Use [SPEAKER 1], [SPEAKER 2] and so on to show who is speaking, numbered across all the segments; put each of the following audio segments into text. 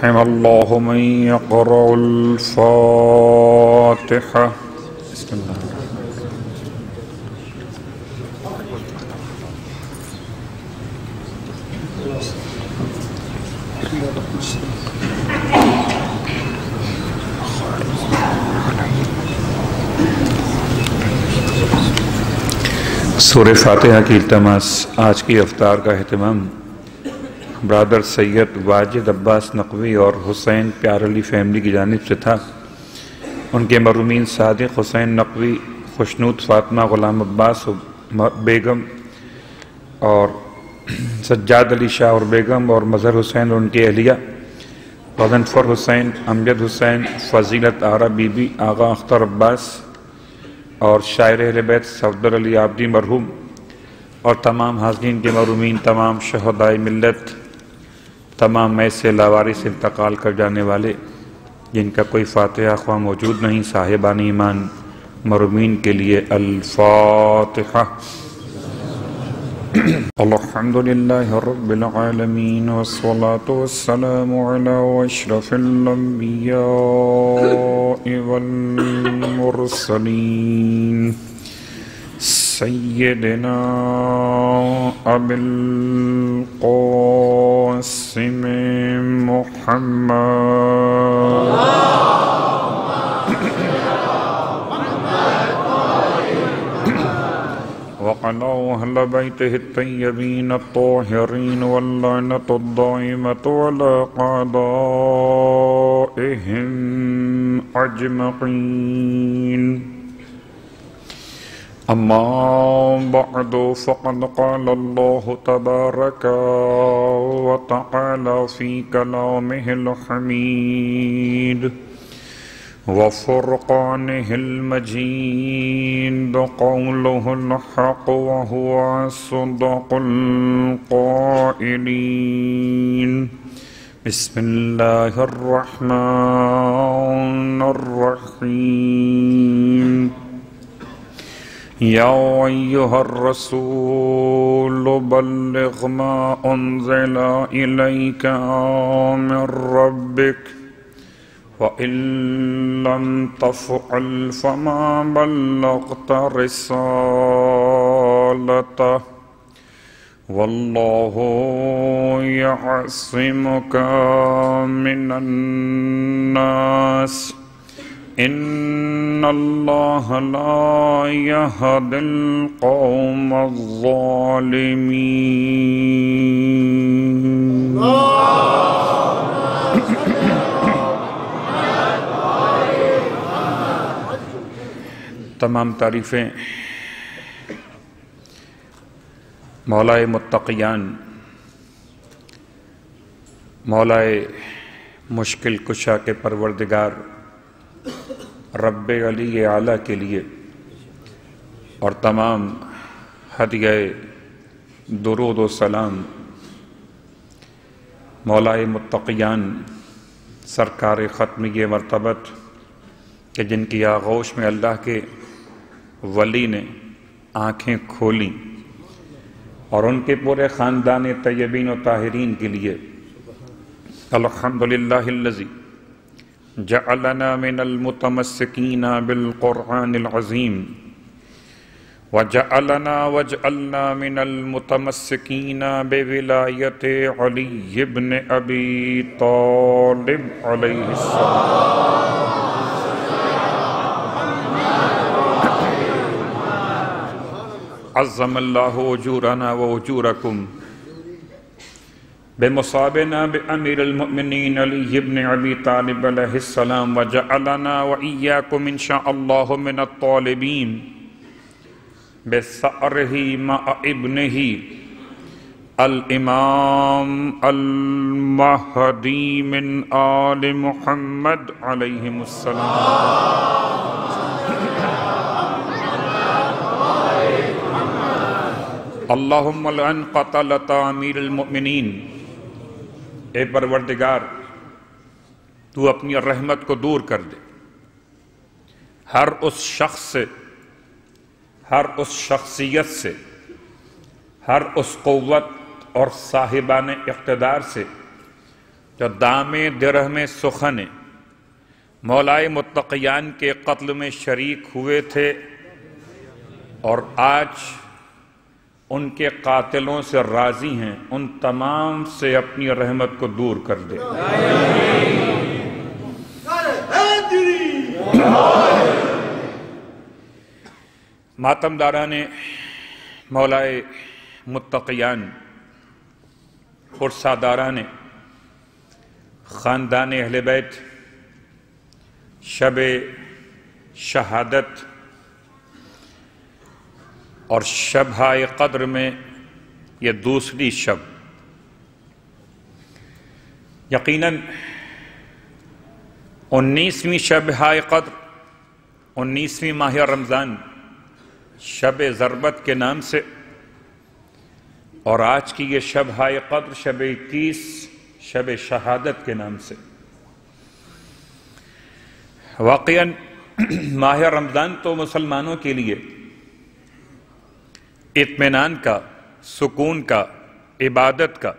[SPEAKER 1] رحم اللہ من یقرأ الفاتحہ. بسم اللہ. سورہ فاتحہ کی التماس. آج کی افطار کا اہتمام برادر سید واجد عباس نقوی اور حسین پیار علی فیملی کی جانب سے تھا. ان کے مرحومین صادق حسین نقوی، خوشنود فاطمہ غلام عباس بیگم اور سجاد علی شاہ اور بیگم اور مظہر حسین اور ان کی اہلیہ، غضنفر حسین، امجد حسین، فضیلت آرا بی بی، آغا اختر عباس اور شاعر اہل بیت صفدر علی عابدی مرحوم، اور تمام حاضرین کے مرحومین، تمام شہدائے ملت، تمام میں سے لاوارث انتقال کر جانے والے جن کا کوئی فاتحہ خواہ موجود نہیں، صاحبان ایمان مرحومین کے لیے الفاتحہ. الحمدللہ رب العالمین والصلاة والسلام علی اشرف الانبیاء والمرسلین سیدنا ابی القاسم محمد وعلى أهل بيته الطيبين الطاهرين واللعنة الدائمة على أعدائهم أجمعين. أما بعد فقد قال الله تبارك وتعالى في كلامه الحميد وفرقانه المجيد قوله الحق وهو أصدق القائلين. بسم الله الرحمن الرحيم. يا أيها الرسول بلغ ما أنزل إليك من ربك وإن لم تفعل فما بلغت رسالته والله يعصمك من الناس إن الله لا يهدي القوم الظالمين. تمام تعریفیں مولائے متقیان، مولائے مشکل کشا کے پروردگار رب علی اعلیٰ کے لیے، اور تمام ہدیہ درود و سلام مولائے متقیان سرکار ختمی مرتبت کہ جن کی آغوش میں اللہ کے ولی نے آنکھیں کھولیں، اور ان کے پورے خاندان طیبین و طاہرین کے لیے الحمدللہ الذی جعلنا من المتمسکین بالقرآن العظیم وجعلنا من المتمسکین بولایت علی بن ابی طالب علیہ السلام. عظم اللہ اجورنا و اجورکم بمصابنا بامیر المؤمنین علی بن ابی طالب علیہ السلام وجعلنا و ایاکم انشاء اللہ من الطالبین بثأرہ مع ابنہ الامام المہدی من آل محمد علیہ السلام. اللہم لعن قتلۃ امیر المؤمنین. اے پروردگار تو اپنی رحمت کو دور کر دے ہر اس شخص سے، ہر اس شخصیت سے، ہر اس قوت اور صاحبان اقتدار سے جو دام درہم سخن مولائے متقیان کے قتل میں شریک ہوئے تھے اور آج ان کے قاتلوں سے راضی ہیں، ان تمام سے اپنی رحمت کو دور کر دے۔ ماتم داران مولائے متقیان اور ساداران خاندان اہل بیت شب شہادت اور شب-ے قدر میں یہ دوسری شب، یقیناً 19ویں شب-ے قدر، 19ویں ماہ رمضان شب ضربت کے نام سے، اور آج کی یہ شب-ے قدر شب 21 شب شہادت کے نام سے۔ واقعاً ماہ رمضان تو مسلمانوں کے لیے اطمینان کا، سکون کا، عبادت کا،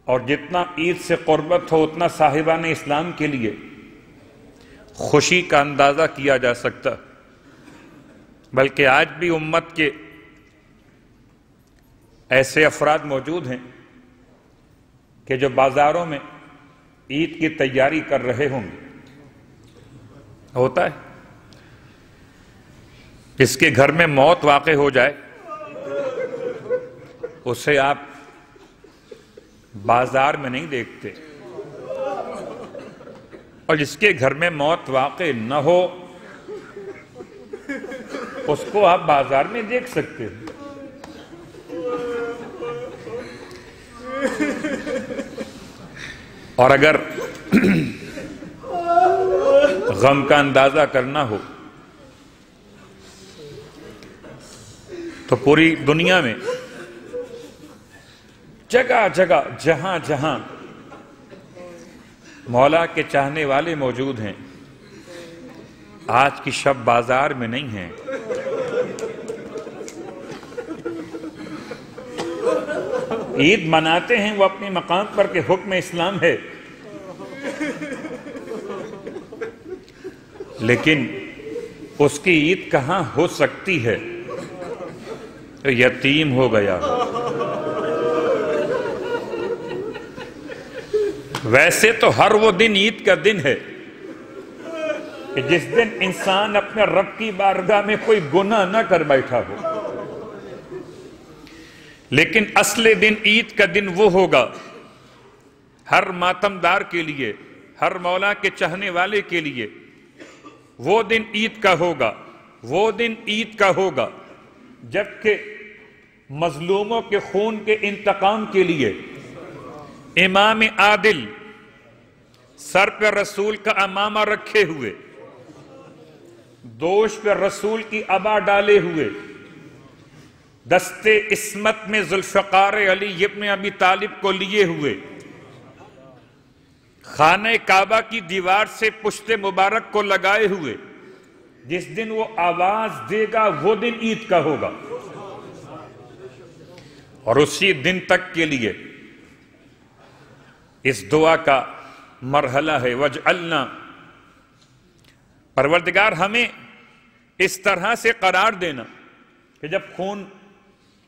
[SPEAKER 1] اور جتنا عید سے قربت ہو اتنا صاحبان اسلام کے لیے خوشی کا اندازہ کیا جا سکتا، بلکہ آج بھی امت کے ایسے افراد موجود ہیں کہ جو بازاروں میں عید کی تیاری کر رہے ہوں گے۔ ہوتا ہے جس کے گھر میں موت واقع ہو جائے اسے آپ بازار میں نہیں دیکھتے، اور جس کے گھر میں موت واقع نہ ہو اس کو آپ بازار میں دیکھ سکتے ہیں۔ اور اگر غم کا اندازہ کرنا ہو تو پوری دنیا میں جگہ جگہ جہاں جہاں مولا کے چاہنے والے موجود ہیں، آج کی شب بازار میں نہیں ہیں، عید مناتے ہیں وہ اپنے مقام پر کہ حکم اسلام ہے، لیکن اس کی عید کہاں ہو سکتی ہے؟ یتیم ہو گیا۔ ویسے تو ہر وہ دن عید کا دن ہے کہ جس دن انسان اپنے رب کی بارگاہ میں کوئی گناہ نہ کر بیٹھا ہو، لیکن اصل دن عید کا دن وہ ہوگا ہر ماتم دار کے لیے، ہر مولا کے چاہنے والے کے لیے، وہ دن عید کا ہوگا، وہ دن عید کا ہوگا جبکہ مظلوموں کے خون کے انتقام کے لیے امام عادل سر پہ رسول کا عمامہ رکھے ہوئے، دوش پہ رسول کی عبا ڈالے ہوئے، دستے عصمت میں ذوالفقار علی ابن ابی طالب کو لیے ہوئے، خانہ کعبہ کی دیوار سے پشت مبارک کو لگائے ہوئے، جس دن وہ آواز دے گا وہ دن عید کا ہوگا، اور اسی دن تک کے لیے اس دعا کا مرحلہ ہے وَاجْعَلْنَا، پروردگار ہمیں اس طرح سے قرار دینا کہ جب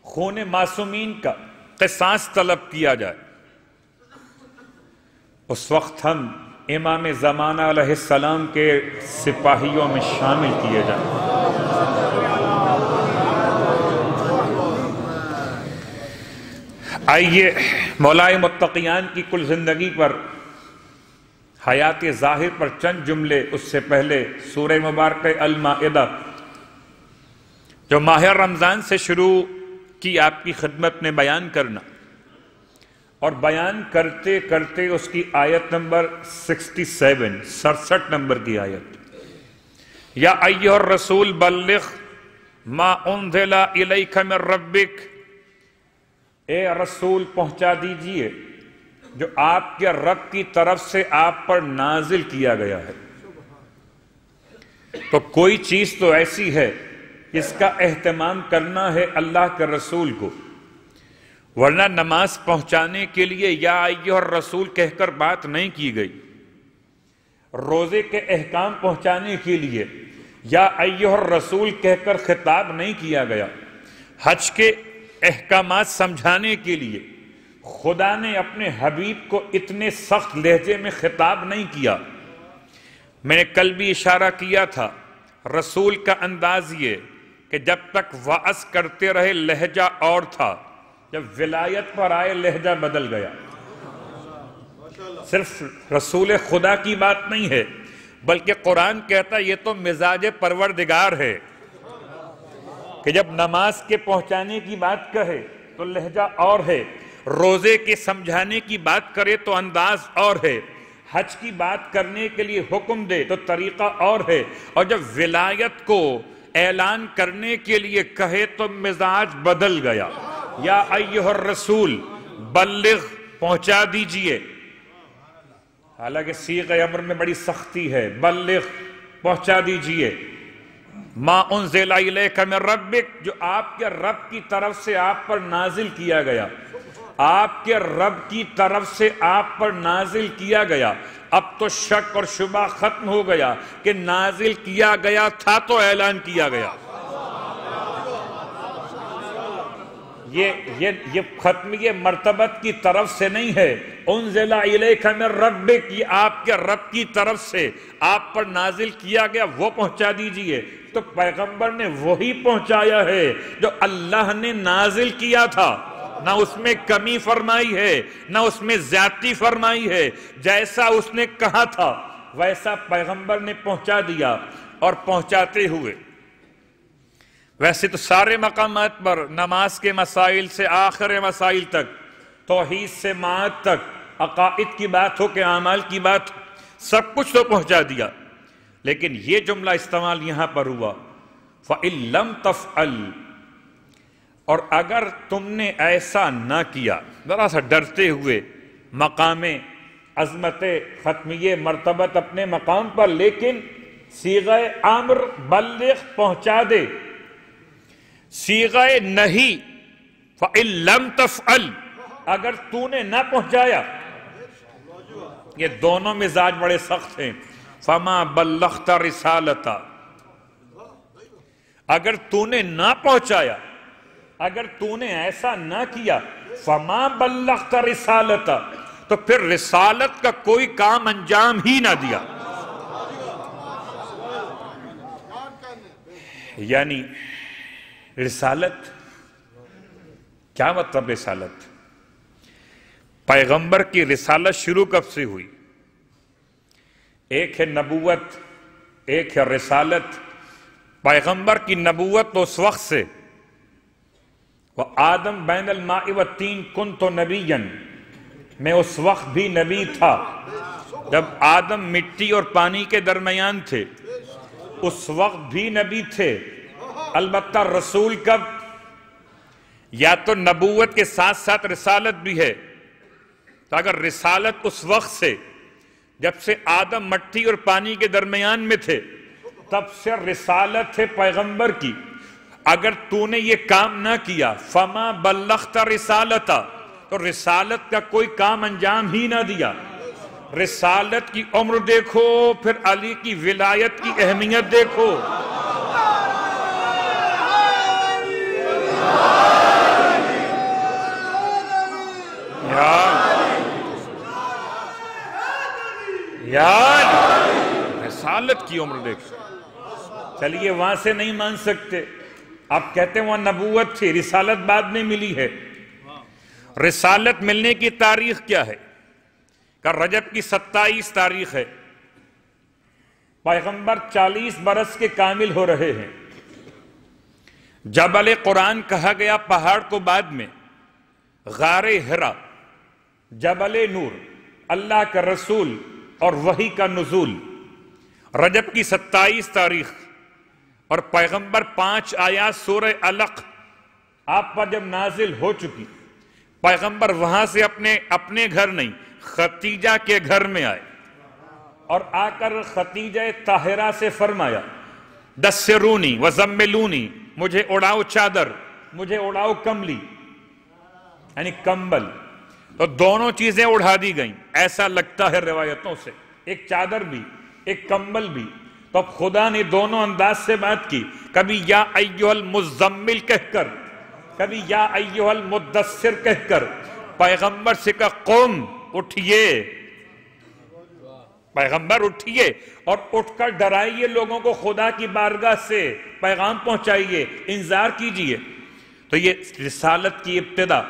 [SPEAKER 1] خون معصومین کا قصاص طلب کیا جائے اس وقت ہم امام زمانہ علیہ السلام کے سپاہیوں میں شامل کیے جائیں۔ آئیے مولائے متقیان کی کل زندگی پر، حیات ظاہر پر چند جملے اس سے پہلے سورہ مبارک المائدہ جو ماہ رمضان سے شروع کی آپ کی خدمت میں بیان کرنا، اور بیان کرتے کرتے اس کی آیت نمبر 67 نمبر کی آیت، یا ایھا الرسول بلغ ما انزل الیک من ربک، اے رسول پہنچا دیجئے جو آپ کے رب کی طرف سے آپ پر نازل کیا گیا ہے۔ تو کوئی چیز تو ایسی ہے جس کا اہتمام کرنا ہے اللہ کے رسول کو، ورنہ نماز پہنچانے کے لیے یا ایھا الرسول کہہ کر بات نہیں کی گئی، روزے کے احکام پہنچانے کے لیے یا ایھا الرسول کہہ کر خطاب نہیں کیا گیا، حج کے احکامات سمجھانے کے لیے خدا نے اپنے حبیب کو اتنے سخت لہجے میں خطاب نہیں کیا۔ میں نے کل بھی اشارہ کیا تھا، رسول کا انداز یہ کہ جب تک وعظ کرتے رہے لہجہ اور تھا، جب ولایت پر آئے لہجہ بدل گیا۔ صرف رسول خدا کی بات نہیں ہے، بلکہ قرآن کہتا ہے یہ تو مزاج پروردگار ہے کہ جب نماز کے پہنچانے کی بات کہے تو لہجہ اور ہے، روزے کے سمجھانے کی بات کرے تو انداز اور ہے، حج کی بات کرنے کے لیے حکم دے تو طریقہ اور ہے، اور جب ولایت کو اعلان کرنے کے لیے کہے تو مزاج بدل گیا۔ یا ایھا الرسول بلغ، پہنچا دیجئے، حالانکہ صیغہ امر میں بڑی سختی ہے، بلغ پہنچا دیجئے، ما انزل الیک من ربک، جو آپ کے رب کی طرف سے آپ پر نازل کیا گیا، آپ کے رب کی طرف سے آپ پر نازل کیا گیا۔ اب تو شک اور شبہ ختم ہو گیا کہ نازل کیا گیا تھا تو اعلان کیا گیا۔ یہ ختمی مرتبت کی طرف سے نہیں ہے، انزل الیک من ربک، یہ آپ کے رب کی طرف سے آپ پر نازل کیا گیا، وہ پہنچا دیجئے۔ تو پیغمبر نے وہی پہنچایا ہے جو اللہ نے نازل کیا تھا، نہ اس میں کمی فرمائی ہے نہ اس میں زیادتی فرمائی ہے، جیسا اس نے کہا تھا ویسا پیغمبر نے پہنچا دیا۔ اور پہنچاتے ہوئے ویسے تو سارے مقامات پر نماز کے مسائل سے آخر مسائل تک، توحید سے معاد تک، عقائد کی بات ہو کہ اعمال کی بات ہو، سب کچھ تو پہنچا دیا، لیکن یہ جملہ استعمال یہاں پر ہوا فَإِن لَمْ تَفْعَلْ، اور اگر تم نے ایسا نہ کیا، ذرا سا ڈرتے ہوئے، مقام عظمت ختمیہ مرتبت اپنے مقام پر، لیکن صیغہ امر بلغ، پہنچا دے، صیغہ نہیں فَإِن لَمْ تَفْعَلْ، اگر تو نے نہ پہنچایا، یہ دونوں مزاج بڑے سخت ہیں، فَمَا بَلَّغْتَ رِسَالَتَ، اگر تو نے نہ پہنچایا، اگر تو نے ایسا نہ کیا، فَمَا بَلَّغْتَ رِسَالَتَ، تو پھر رسالت کا کوئی کام انجام ہی نہ دیا۔ یعنی رسالت کیا مطلب؟ رسالت، پیغمبر کی رسالت شروع کب سے ہوئی؟ ایک ہے نبوت، ایک ہے رسالت۔ پیغمبر کی نبوت تو اس وقت سے، وَآدَمْ بَيْنَ الْمَاءِ وَالطِّينِ كُنْتُ نَبِيًّا، میں اس وقت بھی نبی تھا جب آدم مٹی اور پانی کے درمیان تھے، اس وقت بھی نبی تھے۔ البتہ رسول کب؟ یا تو نبوت کے ساتھ ساتھ رسالت بھی ہے، تو اگر رسالت اس وقت سے جب سے آدم مٹی اور پانی کے درمیان میں تھے تب سے رسالت ہے پیغمبر کی، اگر تو نے یہ کام نہ کیا فما بلغت رسالتا، تو رسالت کا کوئی کام انجام ہی نہ دیا۔ رسالت کی عمر دیکھو، پھر علی کی ولایت کی اہمیت دیکھو۔ رسالت کی عمر دیکھو۔ چلیے وہاں سے نہیں مان سکتے، آپ کہتے ہیں وہاں نبوت تھی، رسالت بعد میں ملی ہے۔ رسالت ملنے کی تاریخ کیا ہے؟ کہ رجب کی 27 تاریخ ہے، پیغمبر 40 برس کے کامل ہو رہے ہیں۔ جبل قرآن کہا گیا پہاڑ کو، بعد میں غار حرا، جبل نور، اللہ کا رسول اور وحی کا نزول۔ رجب کی 27 تاریخ، اور پیغمبر 5 آیات سورہ علق آپ پر جب نازل ہو چکی، پیغمبر وہاں سے اپنے گھر نہیں، ختیجہ کے گھر میں آئے، اور آ کر ختیجہ طاہرہ سے فرمایا دسرونی وزملونی، مجھے اڑاؤ چادر، مجھے اڑاؤ کملی۔ یعنی کمبل، تو دونوں چیزیں اڑا دی گئیں، ایسا لگتا ہے روایتوں سے، ایک چادر بھی ایک کمبل بھی۔ تو اب خدا نے دونوں انداز سے بات کی، کبھی یا ایھا المزمل کہہ کر، کبھی یا ایھا المدثر کہہ کر پیغمبر سے کہا قم، اٹھئے، پیغمبر اٹھئے اور اٹھ کر ڈرائیے لوگوں کو، خدا کی بارگاہ سے پیغام پہنچائیے، انذار کیجئے۔ تو یہ رسالت کی ابتدا۔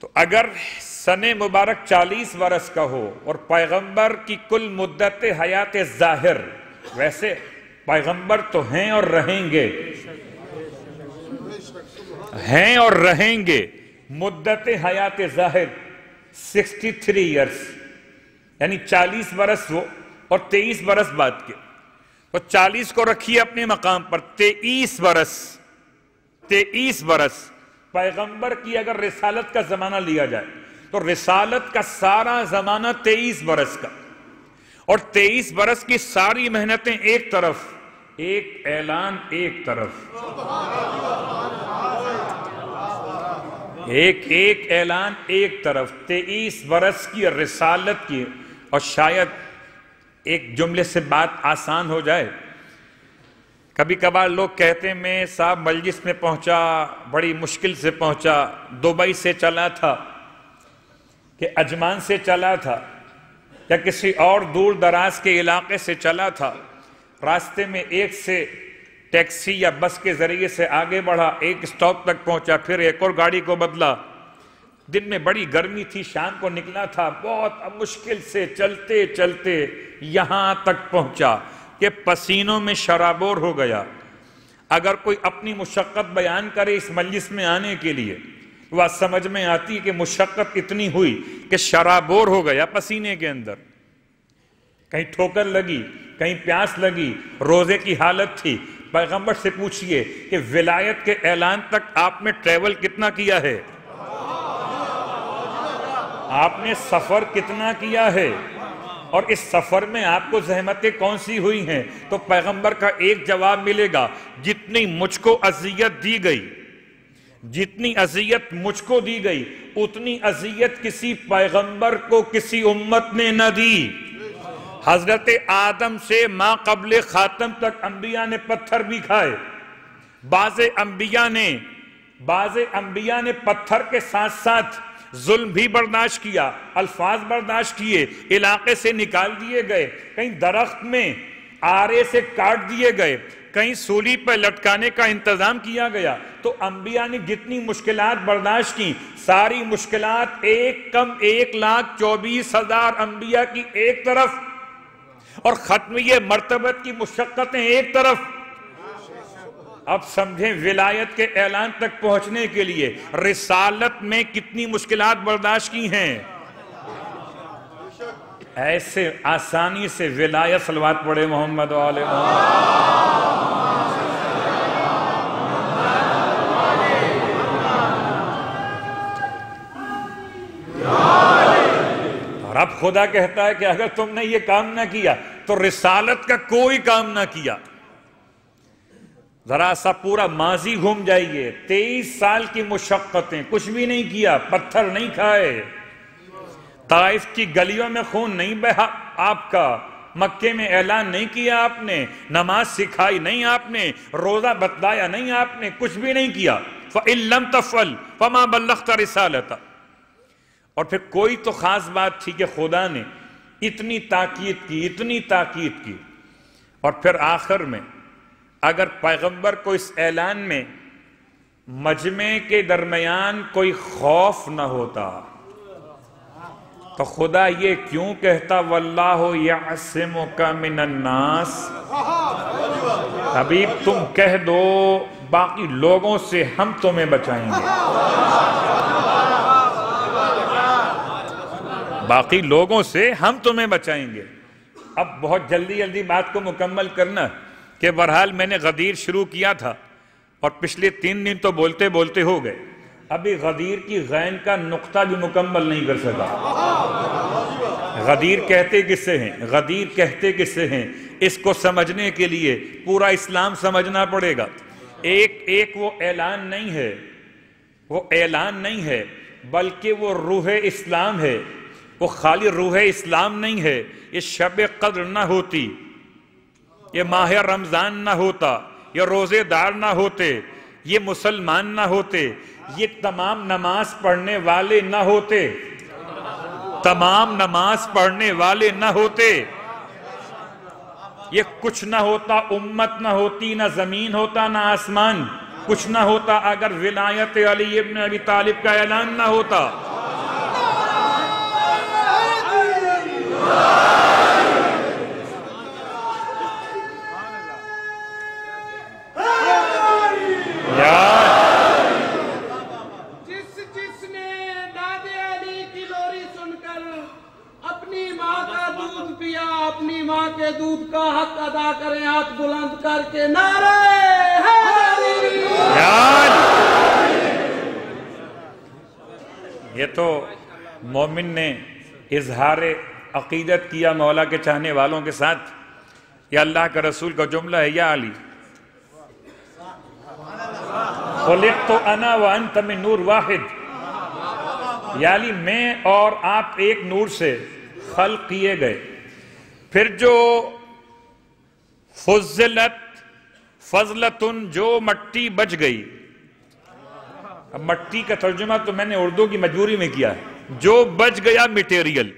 [SPEAKER 1] تو اگر سن مبارک 40 برس کا ہو اور پیغمبر کی کل مدت حیات ظاہر، ویسے پیغمبر تو ہیں اور رہیں گے، ہیں اور رہیں گے، مدت حیات ظاہر 63 ایئرس، یعنی 40 برس وہ اور 23 برس بعد کے، تو 40 کو رکھیے اپنے مقام پر، 23 برس پیغمبر کی اگر رسالت کا زمانہ لیا جائے تو رسالت کا سارا زمانہ 23 برس کا، اور 23 برس کی ساری محنتیں ایک طرف، ایک اعلان ایک طرف، ایک اعلان ایک طرف، 23 برس کی رسالت کی۔ اور شاید ایک جملے سے بات آسان ہو جائے، کبھی کبھار لوگ کہتے ہیں میں صاحب مجلس میں پہنچا، بڑی مشکل سے پہنچا، دبئی سے چلا تھا کہ عجمان سے چلا تھا یا کسی اور دور دراز کے علاقے سے چلا تھا، راستے میں ایک سے ٹیکسی یا بس کے ذریعے سے آگے بڑھا، ایک سٹاپ تک پہنچا، پھر ایک اور گاڑی کو بدلا، دن میں بڑی گرمی تھی، شام کو نکلا تھا، بہت مشکل سے چلتے چلتے یہاں تک پہنچا کہ پسینوں میں شرابور ہو گیا۔ اگر کوئی اپنی مشقت بیان کرے اس مجلس میں آنے کے لیے، وہ سمجھ میں آتی ہے کہ مشقت اتنی ہوئی کہ شرابور ہو گیا پسینے کے اندر، کہیں ٹھوکر لگی، کہیں پیاس لگی، روزے کی حالت تھی۔ پیغمبر سے پوچھئے کہ ولایت کے اعلان تک آپ نے ٹریول کتنا کیا ہے، آپ نے سفر کتنا کیا ہے، اور اس سفر میں آپ کو زحمتیں کون سی ہوئی ہیں؟ تو پیغمبر کا ایک جواب ملے گا، جتنی مجھ کو اذیت دی گئی، جتنی اذیت مجھ کو دی گئی، اتنی اذیت کسی پیغمبر کو کسی امت نے نہ دی۔ حضرت آدم سے ما قبل خاتم تک انبیاء نے پتھر بھی کھائے، بعض انبیاء نے پتھر کے ساتھ ساتھ ظلم بھی برداشت کیا، الفاظ برداشت کیے، علاقے سے نکال دیے گئے، کہیں درخت میں آرے سے کاٹ دیے گئے، کہیں سولی پر لٹکانے کا انتظام کیا گیا۔ تو انبیاء نے جتنی مشکلات برداشت کی، ساری مشکلات 1,24,000 انبیاء کی ایک طرف، اور ختمیہ مرتبت کی مشقتیں ایک طرف۔ اب سمجھیں ولایت کے اعلان تک پہنچنے کے لیے رسالت میں کتنی مشکلات برداشت کی ہیں۔ ایسے آسانی سے ولایت، صلوات پڑھے محمد و آل محمد۔ اور اب خدا کہتا ہے کہ اگر تم نے یہ کام نہ کیا تو رسالت کا کوئی کام نہ کیا۔ ذرا سا پورا ماضی گھوم جائیے، 23 سال کی مشقتیں، کچھ بھی نہیں کیا، پتھر نہیں کھائے، طائف کی گلیوں میں خون نہیں بہا آپ کا، مکے میں اعلان نہیں کیا آپ نے، نماز سکھائی نہیں آپ نے، روزہ بتلایا نہیں آپ نے، کچھ بھی نہیں کیا۔ فَإِن لَمْ تَفْعَلْ فَمَا بَلَّغْتَ رِسَالَتَهُ۔ اور پھر کوئی تو خاص بات تھی کہ خدا نے اتنی تاکید کی، اور پھر آخر میں اگر پیغمبر کو اس اعلان میں مجمع کے درمیان کوئی خوف نہ ہوتا تو خدا یہ کیوں کہتا وَاللَّهُ يَعْصِمُكَ مِنَ النَّاسِ؟ حبیب تم کہہ دو باقی لوگوں سے ہم تمہیں بچائیں گے، باقی لوگوں سے ہم تمہیں بچائیں گے۔ اب بہت جلدی بات کو مکمل کرنا کہ بہرحال میں نے غدیر شروع کیا تھا اور پچھلے 3 دن تو بولتے بولتے ہو گئے، ابھی غدیر کی غین کا نقطہ بھی مکمل نہیں کر سکا۔ غدیر کہتے کسے ہیں، غدیر کہتے کسے ہیں، اس کو سمجھنے کے لیے پورا اسلام سمجھنا پڑے گا۔ ایک وہ اعلان نہیں ہے، وہ اعلان نہیں ہے بلکہ وہ روح اسلام ہے. وہ خالی روح اسلام نہیں ہے. یہ شب قدر نہ ہوتی، یہ ماہ رمضان نہ ہوتا، یہ روزے دار نہ ہوتے، یہ مسلمان نہ ہوتے، یہ تمام نماز پڑھنے والے نہ ہوتے، تمام نماز پڑھنے والے نہ ہوتے، یہ کچھ نہ ہوتا، امت نہ ہوتی، نہ زمین ہوتا، نہ آسمان، کچھ نہ ہوتا اگر ولایت علی ابن ابی طالب کا اعلان نہ ہوتا.
[SPEAKER 2] جس نے دادے علی کی لوری سن کر اپنی ماں کا دودھ پیا، اپنی ماں کے دودھ کا حق ادا کریں ہاتھ بلند کر کے نعرہ حیدری.
[SPEAKER 1] یہ تو مومن نے اظہار عقیدت کیا مولا کے چاہنے والوں کے ساتھ. یہ اللہ کا رسول کا جملہ ہے، یا علی خلقت انا وانت من نور واحد. یا علی میں اور آپ ایک نور سے خلق کیے گئے. پھر جو فضلت فضلتن، جو مٹی بچ گئی. اب مٹی کا ترجمہ تو میں نے اردو کی مجبوری میں کیا ہے. جو بچ گیا میٹیریل،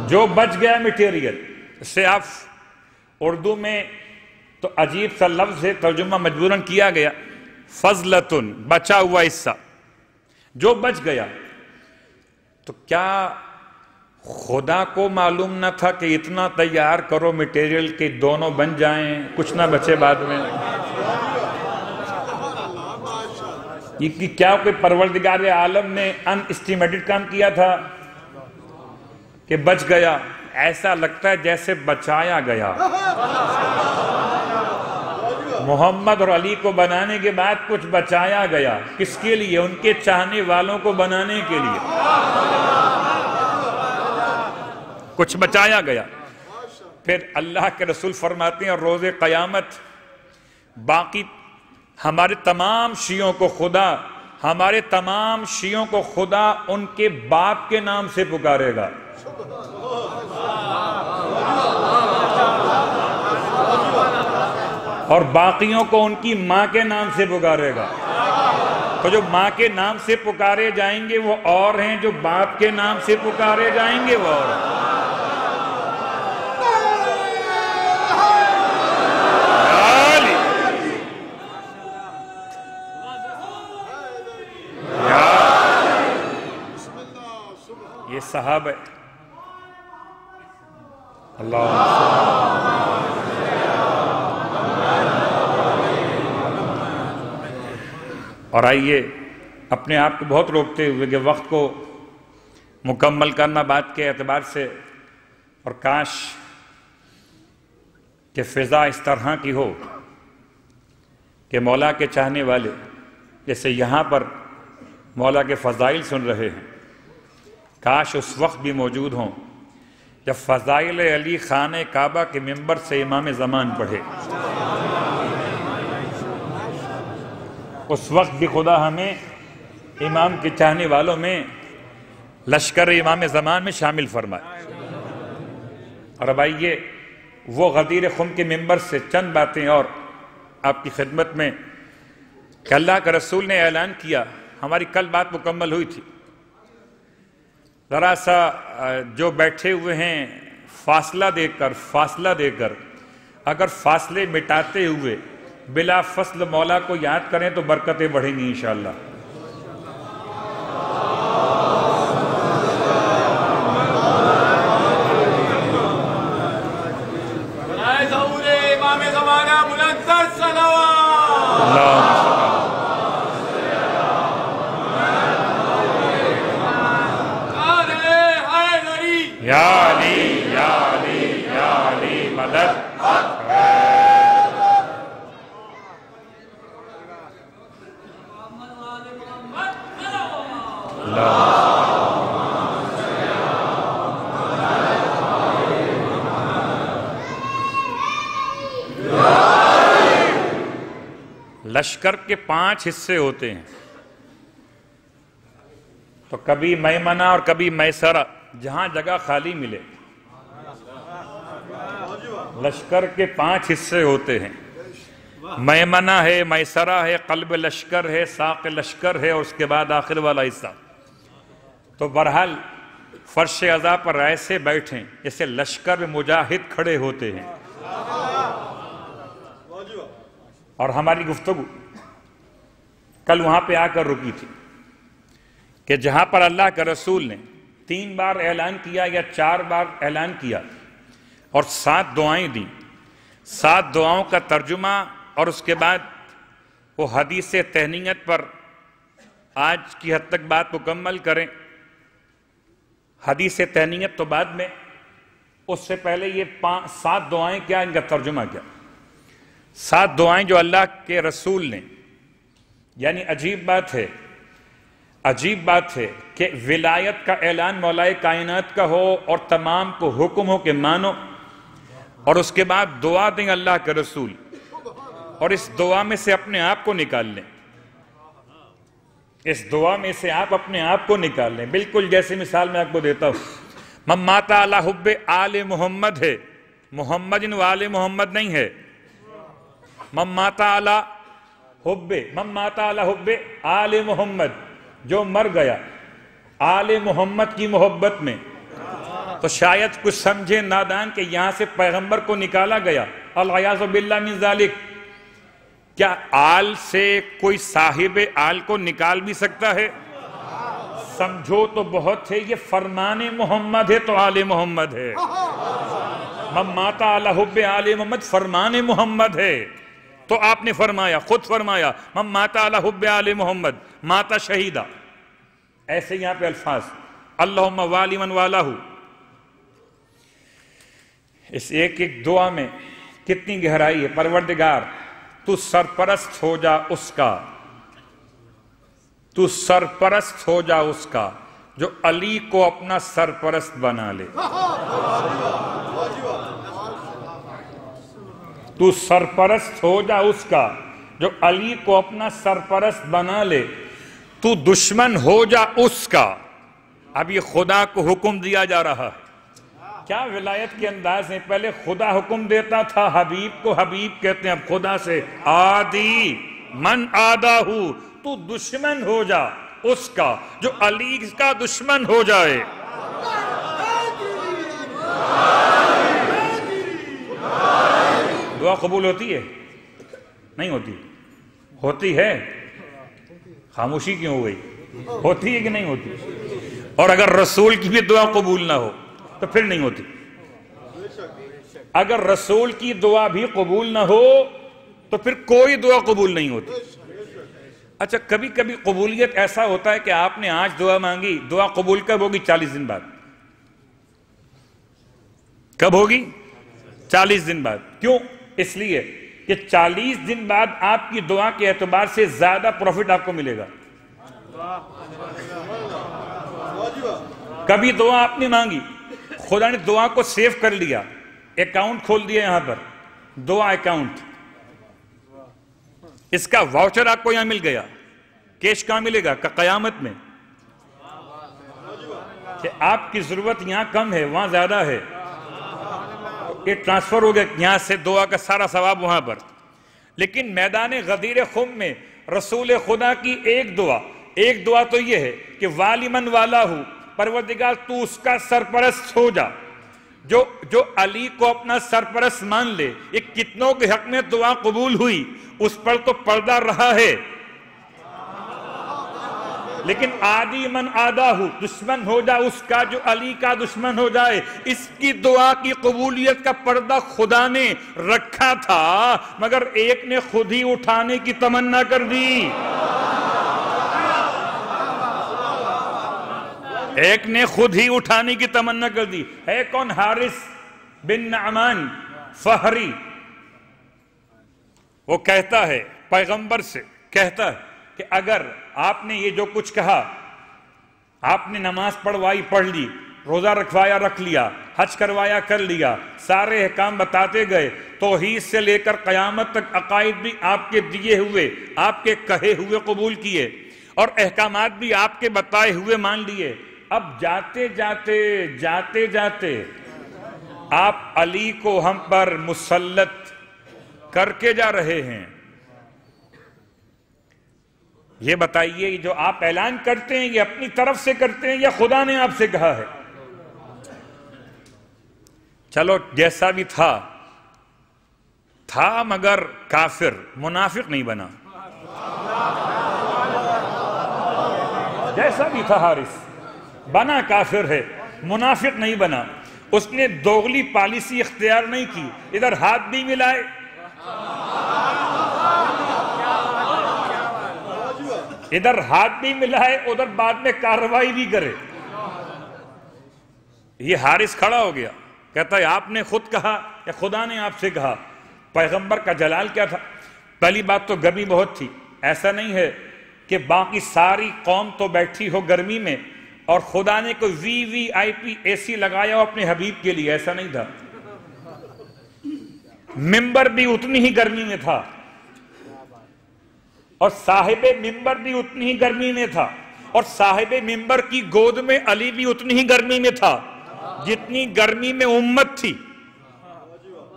[SPEAKER 1] جو بچ گیا میٹیریل. اس سے آپ اردو میں تو عجیب سا لفظ ہے، ترجمہ مجبوراً کیا گیا، فضلتن، بچا ہوا حصہ، جو بچ گیا. تو کیا خدا کو معلوم نہ تھا کہ اتنا تیار کرو میٹیریل کہ دونوں بن جائیں، کچھ نہ بچے بعد میں؟ یہ کیا کوئی پروردگار عالم نے ان اسٹیمیٹڈ کام کیا تھا کہ بچ گیا؟ ایسا لگتا ہے جیسے بچایا گیا. محمد اور علی کو بنانے کے بعد کچھ بچایا گیا. کس کے لیے؟ ان کے چاہنے والوں کو بنانے کے لیے کچھ بچایا گیا. پھر اللہ کے رسول فرماتے ہیں روز قیامت باقی ہمارے تمام شیعوں کو خدا ان کے باپ کے نام سے پکارے گا. اور باقیوں کو ان کی ماں کے نام سے پکارے گا. تو جو ماں کے نام سے پکارے جائیں گے وہ اور ہیں، جو باپ کے نام سے پکارے جائیں گے وہ اور ہیں. یہ صحابہ اور آئیے اپنے آپ کو بہت روکتے ہوئے کہ وقت کو مکمل کرنا بات کے اعتبار سے، اور کاش کہ فضا اس طرح کی ہو کہ مولا کے چاہنے والے جیسے یہاں پر مولا کے فضائل سن رہے ہیں، کاش اس وقت بھی موجود ہوں جب فضائل علی خانہ کعبہ کے منبر سے امام زمان پڑھے. اس وقت بھی خدا ہمیں امام کے چاہنے والوں میں، لشکر امام زمان میں شامل فرمائے. اور اب آئیے وہ غدیر خم کے منبر سے چند باتیں اور آپ کی خدمت میں کہ اللہ کا رسول نے اعلان کیا. ہماری کل بات مکمل ہوئی تھی. ذرا سا جو بیٹھے ہوئے ہیں فاصلہ دے کر اگر فاصلے مٹاتے ہوئے بلا فصل مولا کو یاد کریں تو برکتیں بڑھیں گی انشاءاللہ.
[SPEAKER 2] امام زمانہ بلند تر صلوات.
[SPEAKER 1] یا علی یا علی یا علی مدد. لشکر کے 5 حصے ہوتے ہیں، تو کبھی میمنہ اور کبھی میسرہ، جہاں جگہ خالی ملے۔ لشکر کے 5 حصے ہوتے ہیں، میمنہ ہے، میسرہ ہے، قلب لشکر ہے، ساق لشکر ہے، اور اس کے بعد آخر والا حصہ۔ تو بہرحال فرش عزا پر ایسے بیٹھیں جیسے لشکر میں مجاہد کھڑے ہوتے ہیں۔ اور ہماری گفتگو کل وہاں پہ آ کر رکی تھی کہ جہاں پر اللہ کے رسول نے 3 بار اعلان کیا یا 4 بار اعلان کیا اور 7 دعائیں دیں، 7 دعاؤں کا ترجمہ، اور اس کے بعد وہ حدیث تہنیت پر آج کی حد تک بات مکمل کریں۔ حدیث تہنیت تو بعد میں، اس سے پہلے یہ 7 دعائیں کیا، ان کا ترجمہ کیا؟ 7 دعائیں جو اللہ کے رسول نے، یعنی عجیب بات ہے کہ ولایت کا اعلان مولا کائنات کا ہو اور تمام کو حکم ہو کہ مانو، اور اس کے بعد دعا دیں اللہ کے رسول، اور اس دعا میں سے اپنے آپ کو نکال لیں۔ اس دعا میں سے آپ اپنے آپ کو نکال لیں، بالکل جیسے مثال میں آپ کو دیتا ہوں، من مات علی حب آل محمد ہے، محمد و آل محمد نہیں ہے، من مات علی حب آل محمد، جو مر گیا آل محمد کی محبت میں۔ تو شاید کچھ سمجھے نادان کہ یہاں سے پیغمبر کو نکالا گیا، العیاذ باللہ من ذالک۔ کیا آل سے کوئی صاحب آل کو نکال بھی سکتا ہے؟ سمجھو تو بہت ہے، یہ فرمان محمد ہے تو آل محمد ہے۔ من مات علی حب آل محمد فرمان محمد ہے، تو آپ نے فرمایا، خود فرمایا، من مات علی حب آل محمد مات شہیدہ۔ ایسے یہاں پہ الفاظ، اللہم والی من والہ۔ اس ایک دعا میں کتنی گہرائی ہے۔ پروردگار تو سرپرست ہو جا اس کا، تو سرپرست ہو جا اس کا جو علی کو اپنا سرپرست بنا لے۔ تو سرپرست ہو جا اس کا جو علی کو اپنا سرپرست بنا لے، تو دشمن ہو جا اس کا۔ اب یہ خدا کو حکم دیا جا رہا ہے، کیا ولایت کے انداز میں، پہلے خدا حکم دیتا تھا، حبیب کو حبیب کہتے ہیں، اب خدا سے آدی من آداہو، تو دشمن ہو جا اس کا جو علی کا دشمن ہو جائے۔ دعا قبول ہوتی ہے؟ نہیں ہوتی؟ ہوتی ہے؟ خاموشی کیوں ہو گئی؟ ہوتی ہے کہ نہیں ہوتی؟ اور اگر رسول کی بھی دعا قبول نہ ہو تو پھر نہیں ہوتی۔ اگر رسول کی دعا بھی قبول نہ ہو تو پھر کوئی دعا قبول نہیں ہوتی۔ اچھا، کبھی کبھی قبولیت ایسا ہوتا ہے کہ آپ نے آج دعا مانگی، دعا قبول کب ہوگی؟ 40 دن بعد۔ کب ہوگی؟ 40 دن بعد۔ کیوں؟ اس لیے کہ 40 دن بعد آپ کی دعا کے اعتبار سے زیادہ پروفٹ آپ کو ملے گا۔ کبھی دعا آپ نے مانگی، خدا نے دعا کو سیو کر لیا، اکاؤنٹ کھول دیا یہاں پر، دعا اکاؤنٹ، اس کا واؤچر آپ کو یہاں مل گیا۔ کیش کہاں ملے گا؟ قیامت میں، کہ آپ کی ضرورت یہاں کم ہے وہاں زیادہ ہے، یہ ٹرانسفر ہو گیا یہاں سے دعا کا سارا ثواب وہاں پر۔ لیکن میدان غدیر خم میں رسول خدا کی ایک دعا تو یہ ہے کہ والی من والا ہوں، پروردگار تو اس کا سرپرست ہو جا جو علی کو اپنا سرپرست مان لے۔ یہ کتنوں کے حق میں دعا قبول ہوئی، اس پر تو پردہ رہا ہے۔ لیکن آدی من آداہو، دشمن ہو جا اس کا جو علی کا دشمن ہو جائے، اس کی دعا کی قبولیت کا پردہ خدا نے رکھا تھا، مگر ایک نے خود ہی اٹھانے کی تمنا کر دی۔ ایک نے خود ہی اٹھانے کی تمنا کر دی۔ ہے کون؟ حارث بن نعمان فہری۔ وہ کہتا ہے، پیغمبر سے کہتا ہے کہ اگر آپ نے یہ جو کچھ کہا، آپ نے نماز پڑھوائی پڑھ لی، روزہ رکھوایا رکھ لیا، حج کروایا کر لیا، سارے احکام بتاتے گئے، توحید سے لے کر قیامت تک عقائد بھی آپ کے دیے ہوئے، آپ کے کہے ہوئے قبول کیے، اور احکامات بھی آپ کے بتائے ہوئے مان لیے۔ اب جاتے جاتے آپ علی کو ہم پر مسلط کر کے جا رہے ہیں۔ یہ بتائیے، جو آپ اعلان کرتے ہیں یہ اپنی طرف سے کرتے ہیں یا خدا نے آپ سے کہا ہے؟ چلو جیسا بھی تھا مگر کافر، منافق نہیں بنا۔ جیسا بھی تھا حارث، بنا کافر ہے، منافق نہیں بنا۔ اس نے دوغلی پالیسی اختیار نہیں کی، ادھر ہاتھ بھی ملائے، ادھر بعد میں کارروائی بھی کرے۔ یہ حارث کھڑا ہو گیا، کہتا ہے آپ نے خود کہا یا خدا نے آپ سے کہا؟ پیغمبر کا جلال کیا تھا؟ پہلی بات تو گرمی بہت تھی، ایسا نہیں ہے کہ باقی ساری قوم تو بیٹھی ہو گرمی میں اور خدا نے کوئی وی آئی پی اے سی لگایا ہو اپنے حبیب کے لیے، ایسا نہیں تھا۔ ممبر بھی اتنی ہی گرمی میں تھا اور صاحب ممبر بھی اتنی ہی گرمی میں تھا، اور صاحب ممبر کی گود میں علی بھی اتنی ہی گرمی میں تھا جتنی گرمی میں امت تھی۔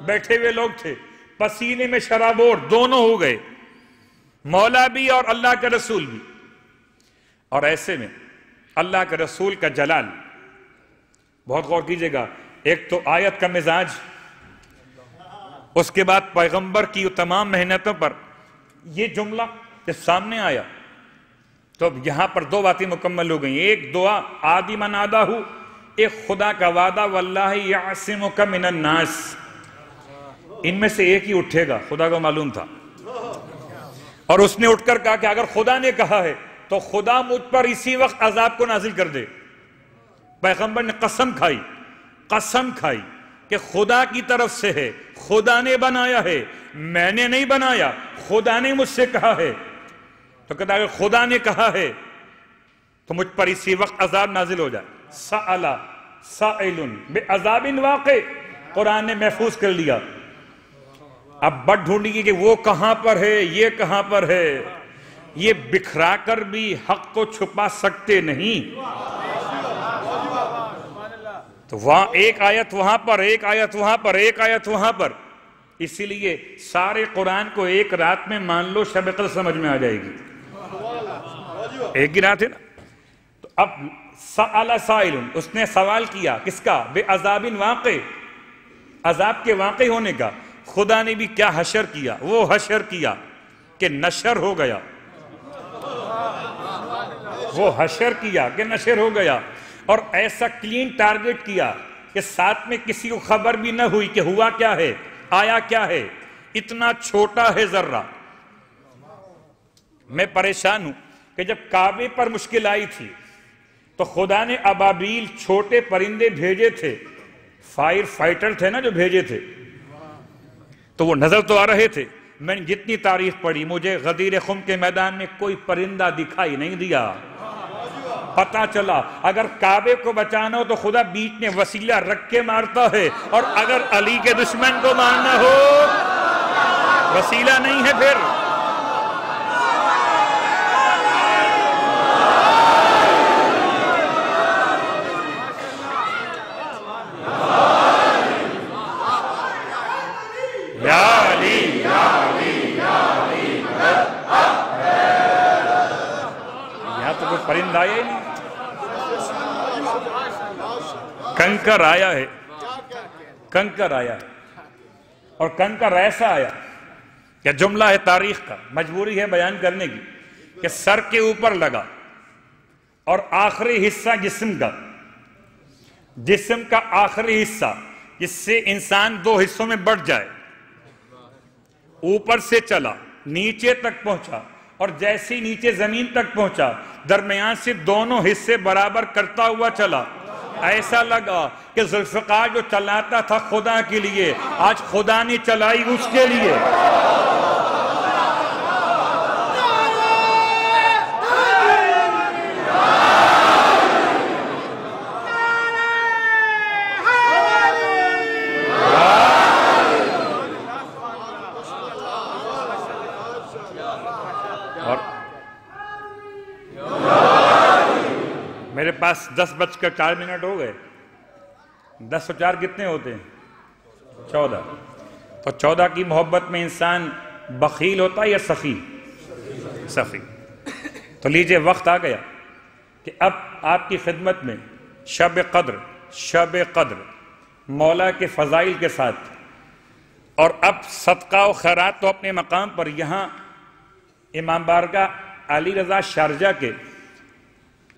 [SPEAKER 1] بیٹھے ہوئے لوگ تھے، پسینے میں شرابور دونوں ہو گئے، مولا بھی اور اللہ کا رسول بھی۔ اور ایسے میں اللہ کے رسول کا جلال، بہت غور کیجئے گا، ایک تو آیت کا مزاج، اس کے بعد پیغمبر کی تمام محنتوں پر یہ جملہ جب سامنے آیا تو یہاں پر دو باتیں مکمل ہو گئیں۔ ایک دعا آدی من آدہ، ایک خدا کا وعدہ واللہ یعصمک من الناس۔ ان میں سے ایک ہی اٹھے گا، خدا کو معلوم تھا، اور اس نے اٹھ کر کہا کہ اگر خدا نے کہا ہے تو خدا مجھ پر اسی وقت عذاب کو نازل کر دے۔ پیغمبر نے قسم کھائی کہ خدا کی طرف سے ہے، خدا نے بنایا ہے، میں نے نہیں بنایا، خدا نے مجھ سے کہا ہے۔ تو کہتا ہے خدا نے کہا ہے تو مجھ پر اسی وقت عذاب نازل ہو جائے۔ سأل سائل بعذاب واقع، قرآن نے محفوظ کر لیا۔ اب بڑھ ڈھونڈی گی کہ وہ کہاں پر ہے، یہ کہاں پر ہے، یہ بکھرا کر بھی حق کو چھپا سکتے نہیں۔ تو وہاں ایک آیت وہاں پر، ایک آیت وہاں پر، ایک آیت وہاں پر، اسی لیے سارے قرآن کو ایک رات میں مان لو، شب قدر سمجھ میں آ جائے گی۔ ایک ہی رات ہے نا۔ تو اب سأل سائل، اس نے سوال کیا، کس کا؟ بعذاب واقع، عذاب کے واقع ہونے کا۔ خدا نے بھی کیا حشر کیا، وہ حشر کیا کہ نشر ہو گیا، وہ حشر کیا کہ نشر ہو گیا، اور ایسا کلین ٹارگٹ کیا کہ ساتھ میں کسی کو خبر بھی نہ ہوئی کہ ہوا کیا ہے، آیا کیا ہے۔ اتنا چھوٹا ہے ذرہ۔ میں پریشان ہوں کہ جب کعبے پر مشکل آئی تھی تو خدا نے ابابیل چھوٹے پرندے بھیجے تھے، فائر فائٹر تھے نا جو بھیجے تھے، تو وہ نظر تو آ رہے تھے۔ میں نے جتنی تاریخ پڑھی، مجھے غدیر خم کے میدان میں کوئی پرندہ دکھائی نہیں دیا۔ پتا چلا اگر کعبے کو بچانا ہو تو خدا بیچ میں وسیلہ رکھ کے مارتا ہے، اور اگر علی کے دشمن کو مارنا ہو وسیلہ نہیں ہے پھر۔ پرند آیا ہی نہیں، کنکر آیا ہے، کنکر آیا ہے، اور کنکر ایسا آیا کہ جملہ ہے تاریخ کا، مجبوری ہے بیان کرنے کی، کہ سر کے اوپر لگا اور آخری حصہ جسم کا آخری حصہ، جس سے انسان دو حصوں میں بٹ جائے، اوپر سے چلا نیچے تک پہنچا، اور جیسی نیچے زمین تک پہنچا درمیان سے دونوں حصے برابر کرتا ہوا چلا۔ ایسا لگا کہ ذوالفقار جو چلاتا تھا خدا کے لیے، آج خدا نے چلائی اس کے لیے۔ پاس 10:04 ہو گئے. 10 اور 4 کتنے ہوتے ہیں؟ 14. تو 14 کی محبت میں انسان بخیل ہوتا ہے یا سخی؟ سخی. تو لیجئے وقت آ گیا کہ اب آپ کی خدمت میں شب قدر مولا کے فضائل کے ساتھ، اور اب صدقہ و خیرات تو اپنے مقام پر، یہاں امام بارگاہ علی رضا شارجہ کے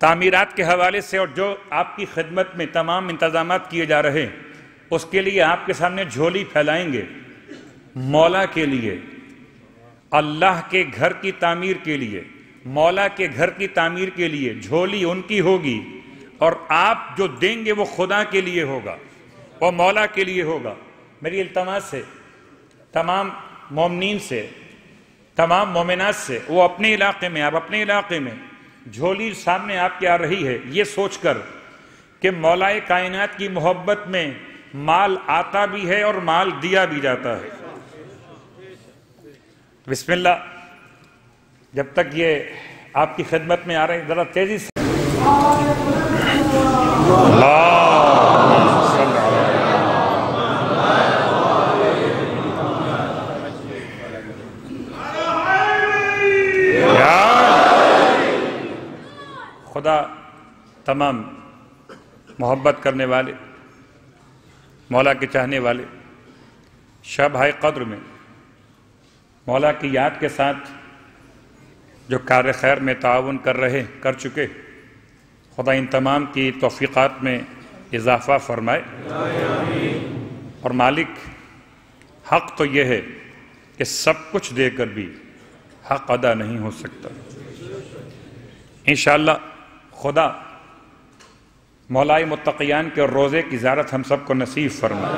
[SPEAKER 1] تعمیرات کے حوالے سے اور جو آپ کی خدمت میں تمام انتظامات کیے جا رہے ہیں، اس کے لیے آپ کے سامنے جھولی پھیلائیں گے. مولا کے لیے، اللہ کے گھر کی تعمیر کے لیے، مولا کے گھر کی تعمیر کے لیے جھولی ان کی ہوگی، اور آپ جو دیں گے وہ خدا کے لیے ہوگا، وہ مولا کے لیے ہوگا. میری التماس ہے تمام مومنین سے، تمام مومنات سے، وہ اپنے علاقے میں، آپ اپنے علاقے میں جھولی سامنے آپ کے آ رہی ہے، یہ سوچ کر کہ مولا کائنات کی محبت میں مال آتا بھی ہے اور مال دیا بھی جاتا ہے. بسم اللہ. جب تک یہ آپ کی خدمت میں آ رہے ہیں ذرا تیزی سے خدا تمام محبت کرنے والے، مولا کے چاہنے والے، شب قدر میں مولا کی یاد کے ساتھ جو کار خیر میں تعاون کر چکے، خدا ان تمام کی توفیقات میں اضافہ فرمائے. اور مالک، حق تو یہ ہے کہ سب کچھ دے کر بھی حق ادا نہیں ہو سکتا. انشاءاللہ خدا مولائے متقیان کے روزے کی زیارت ہم سب کو نصیب فرمائے.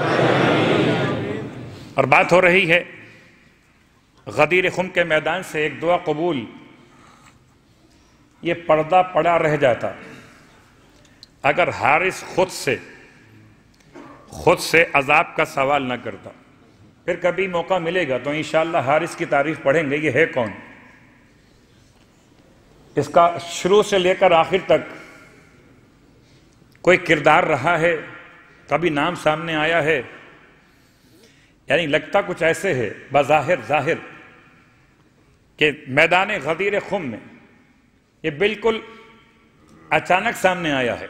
[SPEAKER 1] اور بات ہو رہی ہے غدیر خم کے میدان سے ایک دعا قبول. یہ پردہ پڑا رہ جاتا اگر حارث خود سے عذاب کا سوال نہ کرتا. پھر کبھی موقع ملے گا تو انشاءاللہ حارث کی تعریف پڑھیں گے. یہ ہے کون؟ اس کا شروع سے لے کر آخر تک کوئی کردار رہا ہے؟ کبھی نام سامنے آیا ہے؟ یعنی لگتا کچھ ایسے ہے ظاہر کہ میدان غدیر خم میں یہ بالکل اچانک سامنے آیا ہے،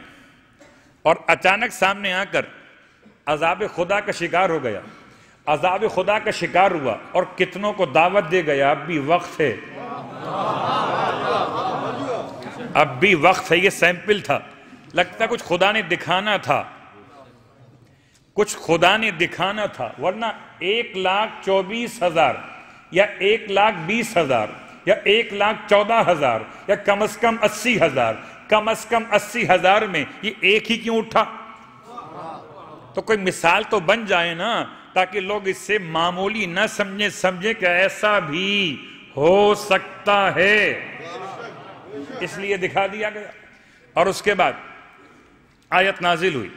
[SPEAKER 1] اور اچانک سامنے آ کر عذاب خدا کا شکار ہو گیا، عذاب خدا کا شکار ہوا، اور کتنوں کو دعوت دے گیا. اب بھی وقت ہے، اب بھی وقت ہے. یہ سیمپل تھا. لگتا کچھ خدا نے دکھانا تھا، ورنہ 1,24,000 یا 1,20,000 یا 1,14,000 یا کم از کم 80,000 میں یہ ایک ہی کیوں اٹھا؟ تو کوئی مثال تو بن جائے نا، تاکہ لوگ اس سے معمولی نہ سمجھیں کہ ایسا بھی ہو سکتا ہے. اس لیے دکھا دیا گیا. اور اس کے بعد آیت نازل ہوئی.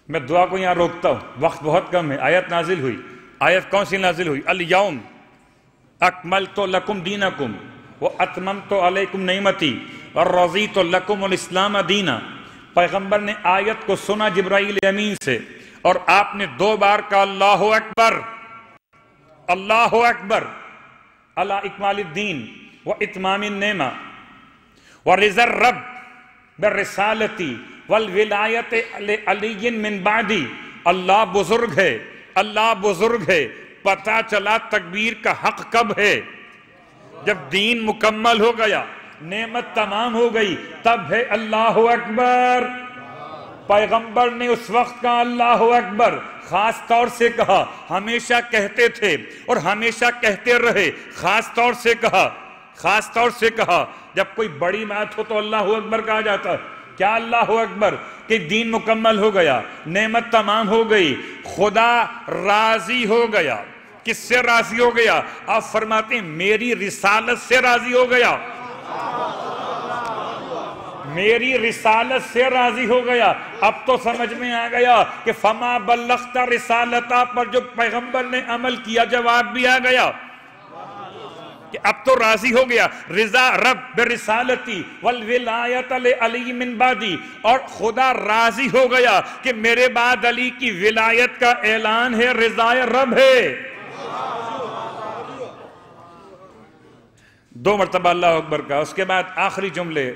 [SPEAKER 1] میں دعا کو یہاں روکتا ہوں، وقت بہت کم ہے. آیت نازل ہوئی. آیت کون سی نازل ہوئی؟ الیوم اکملت لکم دینکم واتممت علیکم نعمتی ورضیت لکم الاسلام دینا. پیغمبر نے آیت کو سنا جبرائیل امین سے، اور آپ نے 2 بار کہا اللہ اکبر، اللہ اکبر، علی اکمال الدین و اتمام النعمہ ورضا الرب بالرسالتی والولایت علی من بعدی. اللہ بزرگ ہے، اللہ بزرگ ہے. پتہ چلا تکبیر کا حق کب ہے؟ جب دین مکمل ہو گیا، نعمت تمام ہو گئی، تب ہے اللہ اکبر. پیغمبر نے اس وقت کہا اللہ اکبر، خاص طور سے کہا. ہمیشہ کہتے تھے اور ہمیشہ کہتے رہے. خاص طور سے کہا جب کوئی بڑی بات ہو تو اللہ اکبر کہا جاتا. کیا اللہ اکبر؟ کہ دین مکمل ہو گیا، نعمت تمام ہو گئی، خدا راضی ہو گیا. کس سے راضی ہو گیا؟ آپ فرماتے ہیں میری رسالت سے راضی ہو گیا. میری رسالت سے راضی ہو گیا. اب تو سمجھ میں آ گیا کہ فما بلغت رسالتا پر جو پیغمبر نے عمل کیا جواب بھی آ گیا. کہ اب تو راضی ہو گیا، رضا رب برسالتی والولایت لعلی من بعدی، اور خدا راضی ہو گیا کہ میرے بعد علی کی ولایت کا اعلان ہے، رضا رب ہے۔ 2 مرتبہ اللہ اکبر کا، اس کے بعد آخری جملے،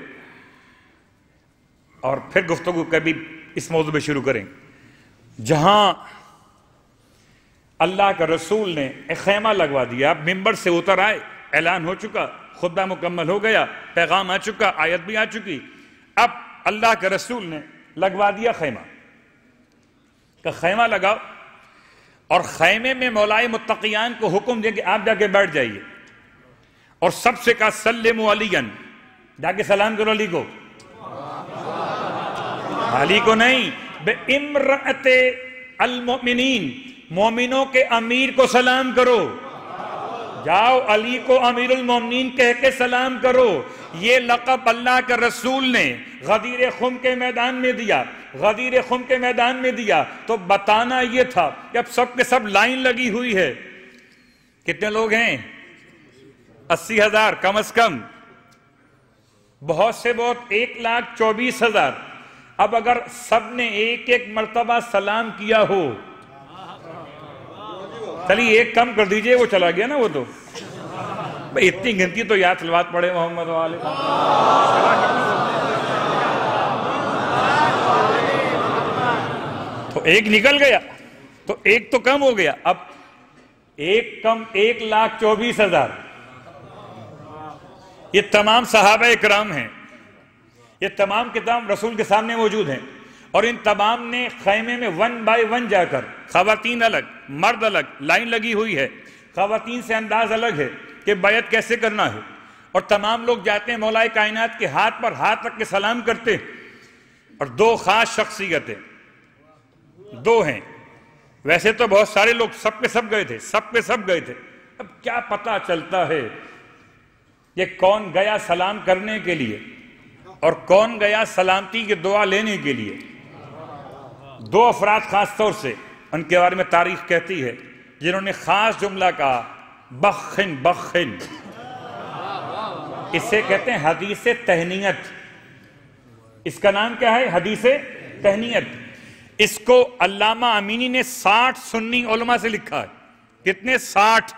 [SPEAKER 1] اور پھر گفتگو کبھی اس موضوع پہ شروع کریں۔ جہاں اللہ کا رسول نے ایک خیمہ لگوا دیا، آپ ممبر سے اتر آئے، اعلان ہو چکا، خطبہ مکمل ہو گیا، پیغام آ چکا، آیت بھی آ چکی، اب اللہ کے رسول نے لگوا دیا خیمہ، کہ خیمہ لگاؤ، اور خیمے میں مولائے متقیان کو حکم دیں کہ آپ جا کے بیٹھ جائیے، اور سب سے کہا سلموا علیًا، جا کے سلام کرو علی کو، علی کو نہیں، بِامْرَأَتِ الْمُؤْمِنِينَ، مومنوں کے امیر کو سلام کرو، جاؤ علی کو امیر المومنین کہہ کے سلام کرو۔ یہ لقب اللہ کے رسول نے غدیر خم کے میدان میں دیا، غدیر خم کے میدان میں دیا تو بتانا یہ تھا کہ اب سب کے سب لائن لگی ہوئی ہے۔ کتنے لوگ ہیں؟ 80,000 کم از کم، بہت سے بہت 1,24,000۔ اب اگر سب نے ایک ایک مرتبہ سلام کیا ہو، چلیے ایک کم کر دیجئے، وہ چلا گیا نا وہ تو، بھئی اتنی گنتی تو یاد صلوات پڑھے محمد والے، تو ایک نکل گیا، تو ایک تو کم ہو گیا، اب ایک کم 1,24,000۔ یہ تمام صحابہ اکرام ہیں، یہ تمام کتاب رسول کے سامنے موجود ہیں، اور ان تمام نے خیمے میں 1 بائی 1 جا کر، خواتین الگ مرد الگ، لائن لگی ہوئی ہے، خواتین سے انداز الگ ہے کہ بیعت کیسے کرنا ہے، اور تمام لوگ جاتے ہیں مولا کائنات کے ہاتھ پر ہاتھ رکھ کے سلام کرتے ہیں۔ اور 2 خاص شخصیتیں، 2 ہیں، ویسے تو بہت سارے لوگ سب کے سب گئے تھے، سب کے سب گئے تھے، اب کیا پتہ چلتا ہے یہ کون گیا سلام کرنے کے لیے اور کون گیا سلامتی کی دعا لینے کے لیے۔ 2 افراد خاص طور سے ان کے بارے میں تاریخ کہتی ہے جنہوں نے خاص جملہ کہا، بخن بخن، اسے کہتے ہیں حدیث تہنیت، اس کا نام کیا ہے؟ حدیث تہنیت۔ اس کو علامہ امینی نے 60 سنی علماء سے لکھا ہے۔ کتنے؟ 60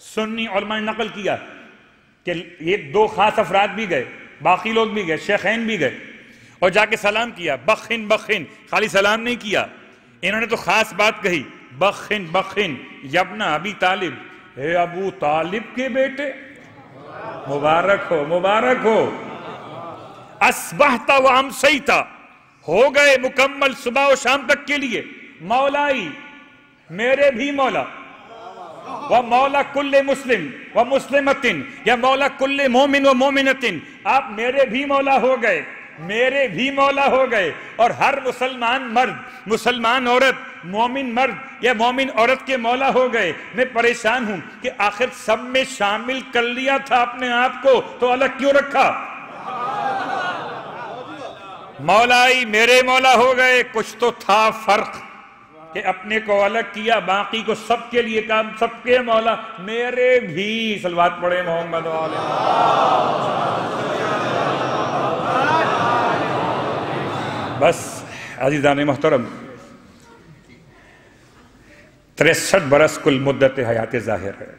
[SPEAKER 1] سنی علماء نے نقل کیا کہ یہ 2 خاص افراد بھی گئے، باقی لوگ بھی گئے، شیخین بھی گئے، اور جا کے سلام کیا، بخن بخن، خالی سلام نہیں کیا، انہوں نے تو خاص بات کہی، بخن بخن یبن ابی طالب، اے ابو طالب کے بیٹے، مبارک ہو مبارک ہو، اصبحت و امسیت، ہو گئے مکمل صبح و شام تک کے لیے، مولائی میرے بھی مولا، و مولا کل مسلم و مسلمتن، یا مولا کل مومن و مومنتن، آپ میرے بھی مولا ہو گئے، میرے بھی مولا ہو گئے، اور ہر مسلمان مرد، مسلمان عورت، مومن مرد یا مومن عورت کے مولا ہو گئے۔ میں پریشان ہوں کہ آخر سب میں شامل کر لیا تھا اپنے آپ کو تو الگ کیوں رکھا؟ مولائی میرے مولا ہو گئے، کچھ تو تھا فرق کہ اپنے کو الگ کیا، باقی کو سب کے لیے کام، سب کے مولا میرے بھی، صلوات پڑھے محمد والے۔ بس عزیزان محترم، 63 برس کل مدت حیات ظاہر ہے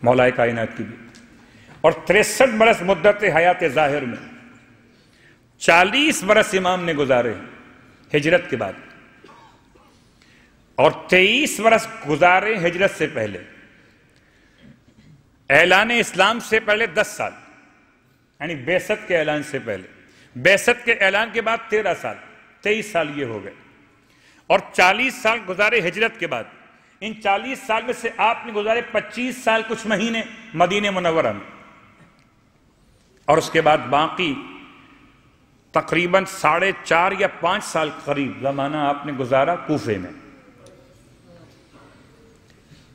[SPEAKER 1] مولا کائنات کی بھی، اور 63 برس مدت حیات ظاہر میں 40 برس امام نے گزارے ہجرت کے بعد، اور 23 برس گزارے ہجرت سے پہلے، اعلان اسلام سے پہلے 10 سال، یعنی بعثت کے اعلان سے پہلے، بعثت کے اعلان کے بعد 13 سال، 23 سال یہ ہو گئے، اور 40 سال گزارے ہجرت کے بعد۔ ان 40 سال میں سے آپ نے گزارے 25 سال کچھ مہینے مدینہ منورہ میں، اور اس کے بعد باقی تقریباً 4.5 یا 5 سال قریب زمانہ آپ نے گزارا کوفے میں۔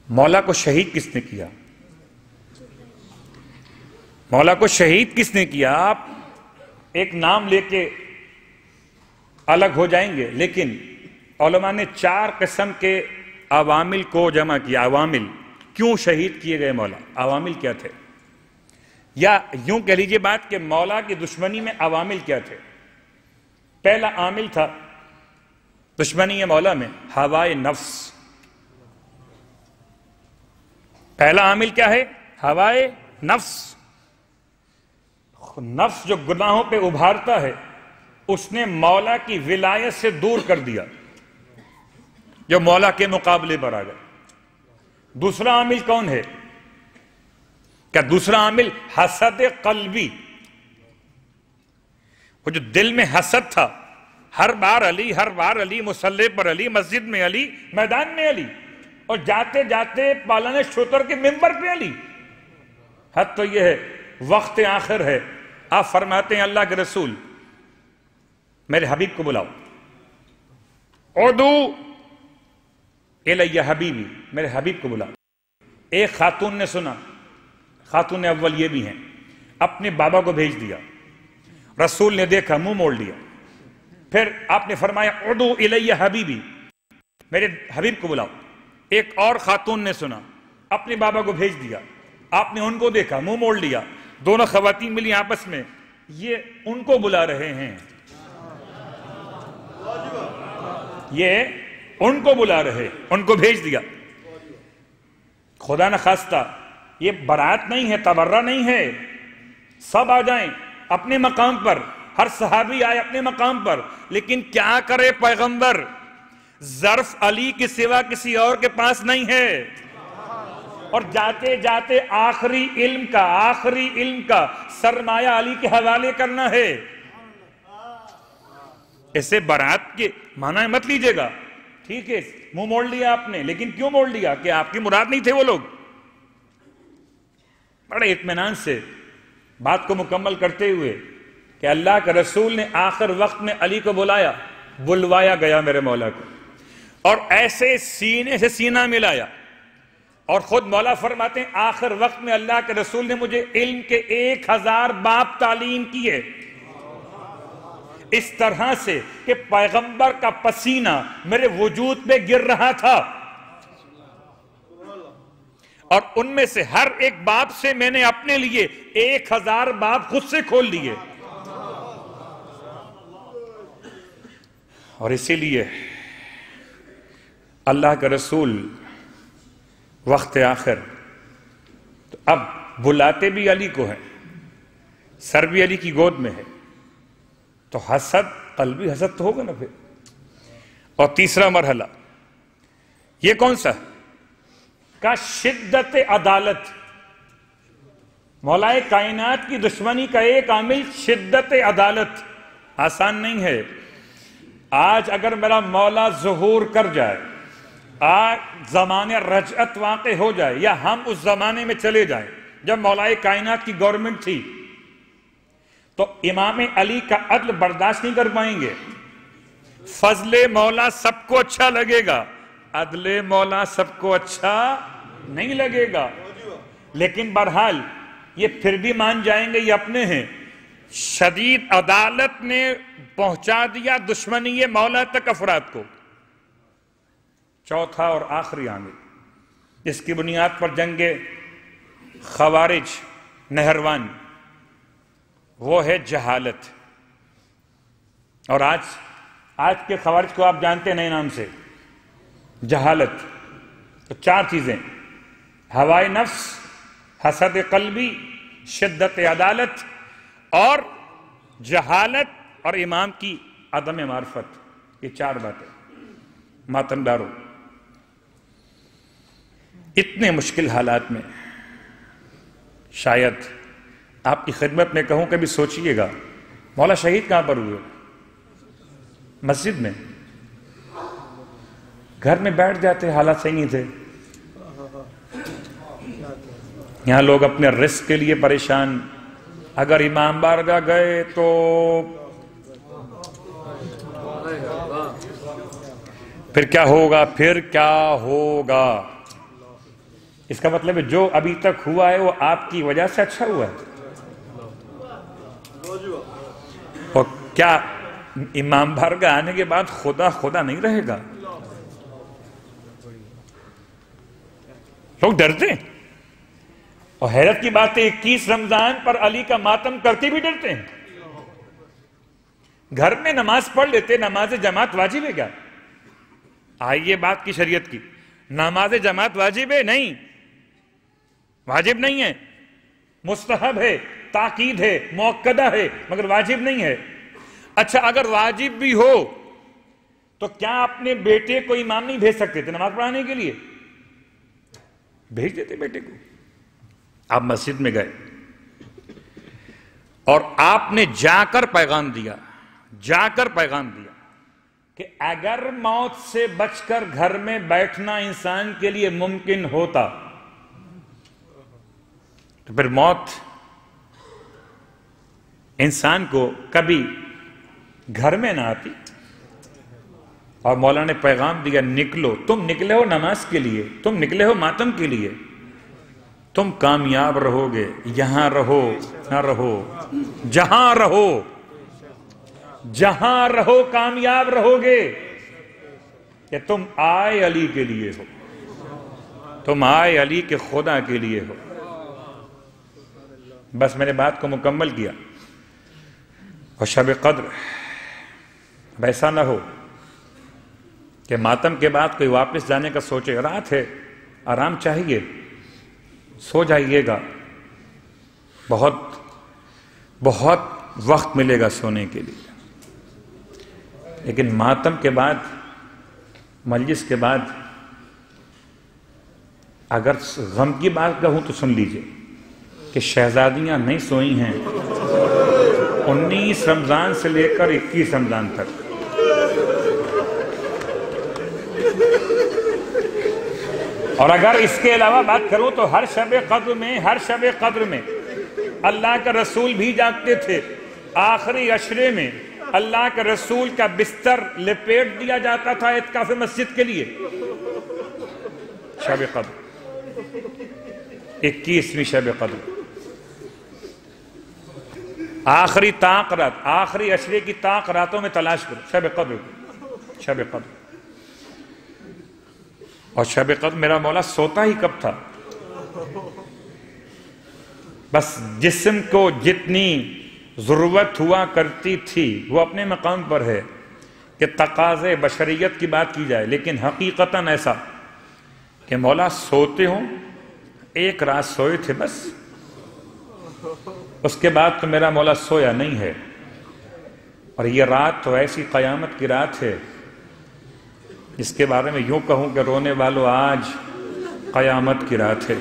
[SPEAKER 1] مولا کو شہید کس نے کیا؟ مولا کو شہید کس نے کیا؟ آپ ایک نام لے کے الگ ہو جائیں گے، لیکن علماء نے 4 قسم کے عوامل کو جمع کیا، عوامل کیوں شہید کیے گئے مولا؟ عوامل کیا تھے؟ یا یوں کہہ لیجئے بات کہ مولا کی دشمنی میں عوامل کیا تھے؟ پہلا عامل تھا دشمنی مولا میں ہوائے نفس. پہلا عامل کیا ہے؟ ہوائے نفس. نفس جو گناہوں پہ ابھارتا ہے اس نے مولا کی ولایت سے دور کر دیا، جو مولا کے مقابلے پر آ گئے. دوسرا عامل کون ہے؟ کیا دوسرا عامل حسد قلبی؟ وہ جو دل میں حسد تھا، ہر بار علی، ہر بار علی، مصلی پر علی، مسجد میں علی، میدان میں علی، اور جاتے جاتے پالن شتر کے منبر پہ علی. حد تو یہ ہے وقت آخر ہے، آپ فرماتے ہیں اللہ کے رسول میرے حبیب کو بلاؤ، اُدعُوا الی حبیبی، میرے حبیب کو بلاؤ. ایک خاتون نے سنا، خاتون اول یہ بھی ہیں، اپنے بابا کو بھیج دیا. رسول نے دیکھا، منہ موڑ لیا. پھر آپ نے فرمایا اُدعُوا الی حبیبی، میرے حبیب کو بلاؤ. ایک اور خاتون نے سنا، اپنے بابا کو بھیج دیا. آپ نے ان کو دیکھا، منہ موڑ لیا. دونوں خواتین ملی آپس میں، یہ ان کو بلا رہے ہیں، یہ ان کو بلا رہے، ان کو بھیج دیا. خدا نہ خواستہ یہ برات نہیں ہے، تبرہ نہیں ہے. سب آ جائیں اپنے مقام پر، ہر صحابی آئے اپنے مقام پر، لیکن کیا کرے پیغمبر؟ ظرف علی کے سوا کسی اور کے پاس نہیں ہے. اور جاتے جاتے آخری علم کا سرمایہ علی کے حوالے کرنا ہے. ایسے برات کے معنی مت لیجئے گا، ٹھیک ہے منہ موڑ لیا آپ نے، لیکن کیوں موڑ لیا؟ کہ آپ کی مراد نہیں تھے وہ لوگ. بڑے اطمینان سے بات کو مکمل کرتے ہوئے کہ اللہ کے رسول نے آخر وقت میں علی کو بلوایا گیا میرے مولا کو، اور ایسے سینے سے سینہ ملایا. اور خود مولا فرماتے ہیں آخر وقت میں اللہ کے رسول نے مجھے علم کے 1000 باب تعلیم کیے، اس طرح سے کہ پیغمبر کا پسینہ میرے وجود پہ گر رہا تھا، اور ان میں سے ہر ایک باب سے میں نے اپنے لیے 1000 باب خود سے کھول لیے. اور اسی لیے اللہ کا رسول وقت آخر تو اب بلاتے بھی علی کو ہیں، سر بھی علی کی گود میں ہے، تو حسد قلبی حسد تو ہوگا نا پھر. اور تیسرا مرحلہ یہ کون سا کا؟ شدت عدالت. مولا کائنات کی دشمنی کا ایک عامل شدت عدالت. آسان نہیں ہے. آج اگر میرا مولا ظہور کر جائے، آج زمانے رجعت واقع ہو جائے، یا ہم اس زمانے میں چلے جائیں جب مولا کائنات کی گورنمنٹ تھی، تو امام علی کا عدل برداشت نہیں کر پائیں گے. فضل مولا سب کو اچھا لگے گا، عدل مولا سب کو اچھا نہیں لگے گا، لیکن بہرحال یہ پھر بھی مان جائیں گے یہ اپنے ہیں. شدید عدالت نے پہنچا دیا دشمنی مولا تک افراد کو. چوتھا اور آخری عامل جس کی بنیاد پر جنگ خوارج نہروان، وہ ہے جہالت. اور آج کے خوارج کو آپ جانتے ہیں نئے نام سے جہالت. تو 4 چیزیں: ہوائے نفس، حسد قلبی، شدت عدالت اور جہالت، اور امام کی عدم معرفت. یہ 4 باتیں. ماتمداروں، اتنے مشکل حالات میں شاید آپ کی خدمت میں کہوں، کبھی سوچئے گا مولا شہید کہاں پر ہوئے؟ مسجد میں. گھر میں بیٹھ جاتے، حالات صحیح نہیں تھے. یہاں لوگ اپنے رزق کے لیے پریشان. اگر امام بارگاہ گئے تو پھر کیا ہوگا؟ اس کا مطلب ہے جو ابھی تک ہوا ہے وہ آپ کی وجہ سے اچھا ہوا ہے. اور کیا امام بارگاہ آنے کے بعد خدا نہیں رہے گا؟ لوگ ڈرتے ہیں، اور حیرت کی بات ہے 21 رمضان پر علی کا ماتم کرتے بھی ڈرتے ہیں۔ گھر میں نماز پڑھ لیتے، نماز جماعت واجب ہے کیا؟ آئیے بات کی شریعت کی، نماز جماعت واجب ہے؟ نہیں، واجب نہیں ہے، مستحب ہے، تاکید ہے، مؤکدہ ہے، مگر واجب نہیں ہے۔ اچھا اگر واجب بھی ہو تو کیا اپنے بیٹے کو امام نہیں بھیج سکتے تھے نماز پڑھانے کے لیے؟ بھیج دیتے بیٹے کو۔ آپ مسجد میں گئے اور آپ نے جا کر پیغام دیا کہ اگر موت سے بچ کر گھر میں بیٹھنا انسان کے لیے ممکن ہوتا تو پھر موت انسان کو کبھی گھر میں نہ آتی۔ اور مولا نے پیغام دیا نکلو، تم نکلے ہو نماز کے لیے، تم نکلے ہو ماتم کے لیے، تم کامیاب رہو گے، یہاں رہو نہ رہو، جہاں رہو کامیاب رہو گے، کہ تم آئے علی کے لیے ہو، تم آئے علی کے خدا کے لیے ہو۔ بس میں نے بات کو مکمل کیا۔ اور شب قدر ویسا نہ ہو کہ ماتم کے بعد کوئی واپس جانے کا سوچے، رات ہے آرام چاہیے، سو جائیے گا، بہت وقت ملے گا سونے کے لیے۔ لیکن ماتم کے بعد، مجلس کے بعد اگر غم کی بات کہوں تو سن لیجئے کہ شہزادیاں نہیں سوئی ہیں 19 رمضان سے لے کر 21 رمضان تک۔ اور اگر اس کے علاوہ بات کروں تو ہر شب قدر میں اللہ کا رسول بھی جاگتے تھے۔ آخری عشرے میں اللہ کے رسول کا بستر لپیٹ دیا جاتا تھا اعتکاف مسجد کے لیے۔ شب قدر 21ویں شب قدر، آخری طاق رات، آخری عشرے کی طاق راتوں میں تلاش کرو شب قدر۔ اور شب قدر میرا مولا سوتا ہی کب تھا؟ بس جسم کو جتنی ضرورت ہوا کرتی تھی وہ اپنے مقام پر ہے کہ تقاضے بشریت کی بات کی جائے، لیکن حقیقتاً ایسا کہ مولا سوتے ہوں، ایک رات سوئے تھے بس، اس کے بعد تو میرا مولا سویا نہیں ہے۔ اور یہ رات تو ایسی قیامت کی رات ہے جس کے بارے میں یوں کہوں کہ رونے والوں آج قیامت کی رات ہے۔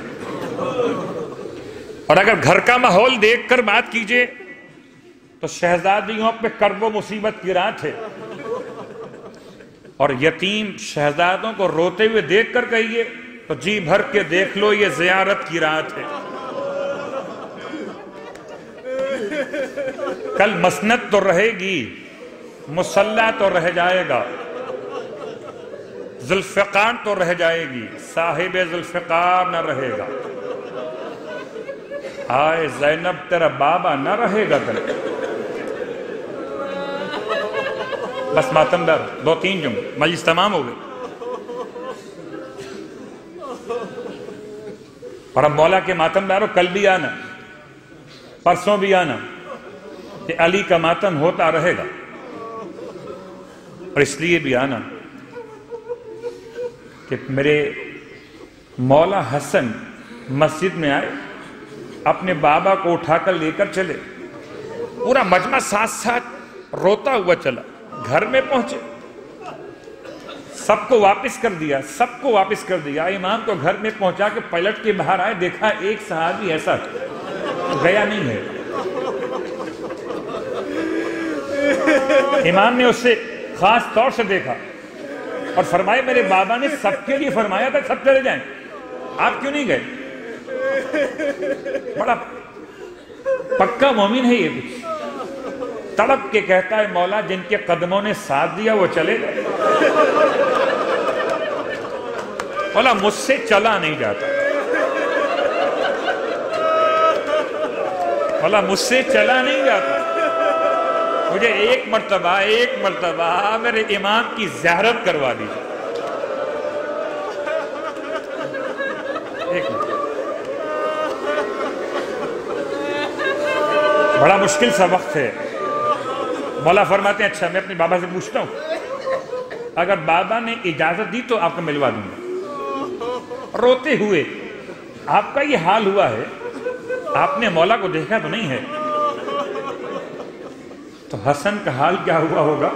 [SPEAKER 1] اور اگر گھر کا ماحول دیکھ کر بات کیجئے تو شہزادیوں پہ کرب و مصیبت کی رات ہے، اور یتیم شہزادوں کو روتے ہوئے دیکھ کر کہیے تو جی بھر کے دیکھ لو یہ زیارت کی رات ہے۔ کل مسند تو رہے گی، مصلی تو رہ جائے گا، ذوالفقار تو رہ جائے گی، صاحب ذوالفقار نہ رہے گا۔ آئے زینب تیرا بابا نہ رہے گا تیرا۔ بس ماتم دار 2-3 جملے، مجلس تمام ہو گئے۔ اور اب مولا کے ماتم داروں کل بھی آنا، پرسوں بھی آنا، کہ علی کا ماتم ہوتا رہے گا۔ اور اس لیے بھی آنا کہ میرے مولا حسن مسجد میں آئے، اپنے بابا کو اٹھا کر لے کر چلے، پورا مجمع ساتھ روتا ہوا چلا، گھر میں پہنچے، سب کو واپس کر دیا، امام کو گھر میں پہنچا کے پلٹ کے باہر آئے، دیکھا ایک صحابی ایسا گیا نہیں ہے۔ امام نے اسے خاص طور سے دیکھا اور فرمایا میرے بابا نے سب کے لیے فرمایا تھا سب چلے جائیں، آپ کیوں نہیں گئے؟ بڑا پکا مومن ہے یہ، تڑپ کے کہتا ہے مولا جن کے قدموں نے ساتھ دیا وہ چلے گئے، مولا مجھ سے چلا نہیں جاتا، مولا مجھ سے چلا نہیں جاتا، مجھے ایک مرتبہ میرے امام کی زیارت کروا دیجیے۔ ایک منٹ، بڑا مشکل سا وقت ہے. مولا فرماتے ہیں اچھا میں اپنے بابا سے پوچھتا ہوں، اگر بابا نے اجازت دی تو آپ کو ملوا دوں گا. روتے ہوئے آپ کا یہ حال ہوا ہے، آپ نے مولا کو دیکھا تو نہیں ہے، تو حسن کا حال کیا ہوا ہوگا؟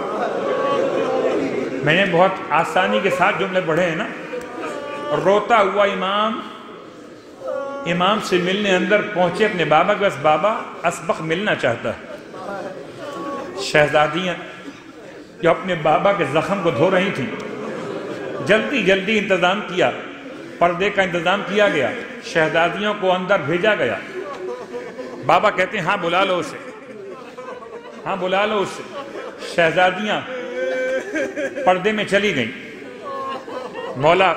[SPEAKER 1] میں نے بہت آسانی کے ساتھ جملے پڑھے ہیں نا. روتا ہوا امام سے ملنے اندر پہنچے اپنے بابا کے پاس. بابا اسبق ملنا چاہتا ہے. شہزادیاں جو اپنے بابا کے زخم کو دھو رہی تھیں، جلدی جلدی انتظام کیا، پردے کا انتظام کیا گیا، شہزادیوں کو اندر بھیجا گیا. بابا کہتے ہیں ہاں بلا لو اسے، ہاں بلا لو اسے. شہزادیاں پردے میں چلی گئیں. مولا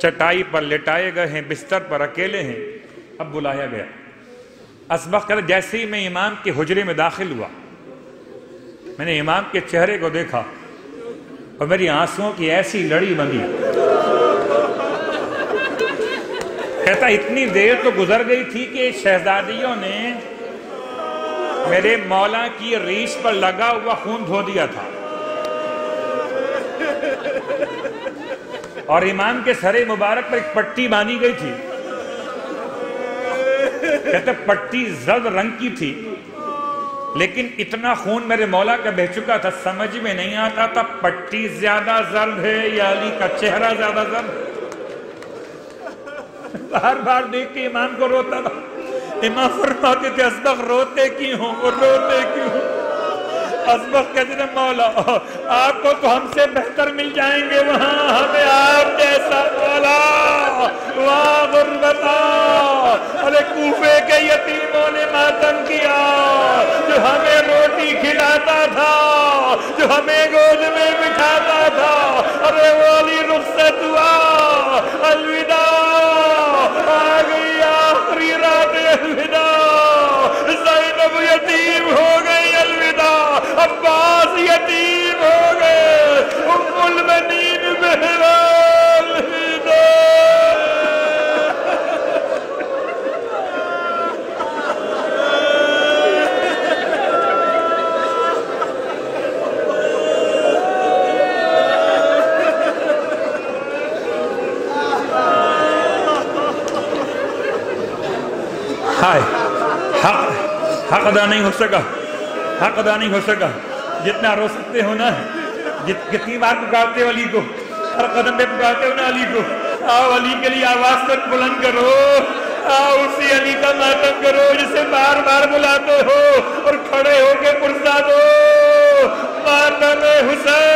[SPEAKER 1] چٹائی پر لٹائے گئے ہیں، بستر پر اکیلے ہیں. اب بلایا گیا. اسبق کہتے جیسے ہی میں امام کے حجرے میں داخل ہوا، میں نے امام کے چہرے کو دیکھا اور میری آنسوؤں کی ایسی لڑی بندھی. کہتا اتنی دیر تو گزر گئی تھی کہ شہزادیوں نے میرے مولا کی ریش پر لگا ہوا خون دھو دیا تھا، اور امام کے سر مبارک پر ایک پٹی باندھی گئی تھی. کہتے پٹی زرد رنگ کی تھی، لیکن اتنا خون میرے مولا کا بہہ چکا تھا، سمجھ میں نہیں آتا تھا پٹی زیادہ زرد ہے یا علی کا چہرہ زیادہ زرد ہے. بار بار دیکھ کے امام کو روتا تھا. امام فرماتے تھے اسبق روتے کیوں ہو، روتے کیوں ہو؟ اسبق کہتے تھے مولا آپ کو تو ہم سے بہتر مل جائیں گے وہاں، ہمیں آپ جیسا مولا وہاں غربتا. ارے کوفے کے یتیموں نے ماتم کیا، جو ہمیں روٹی کھلاتا تھا، جو ہمیں گود میں بٹھاتا تھا. ارے والی رخصت ہوا، الوداع آ گئی آخری رات، الوداع. زینب یتیم ہو گئی، الوداع. عباس یتیم ہو گئے، ام المنین بہرال، الوداع. ہائے حق ادا نہیں ہو سکا، حق ادا نہیں ہو سکا. جتنا رو سکتے ہو نا، جتنی بار پکارتے ہو علی کو، ہر قدم پہ پکارتے ہو نا علی کو، آؤ علی کے لیے آواز تک بلند کرو، آؤ اسی علی کا ماتم کرو جسے بار بار بلاتے ہو، اور کھڑے ہو کے پرسا دو ماتم حسین.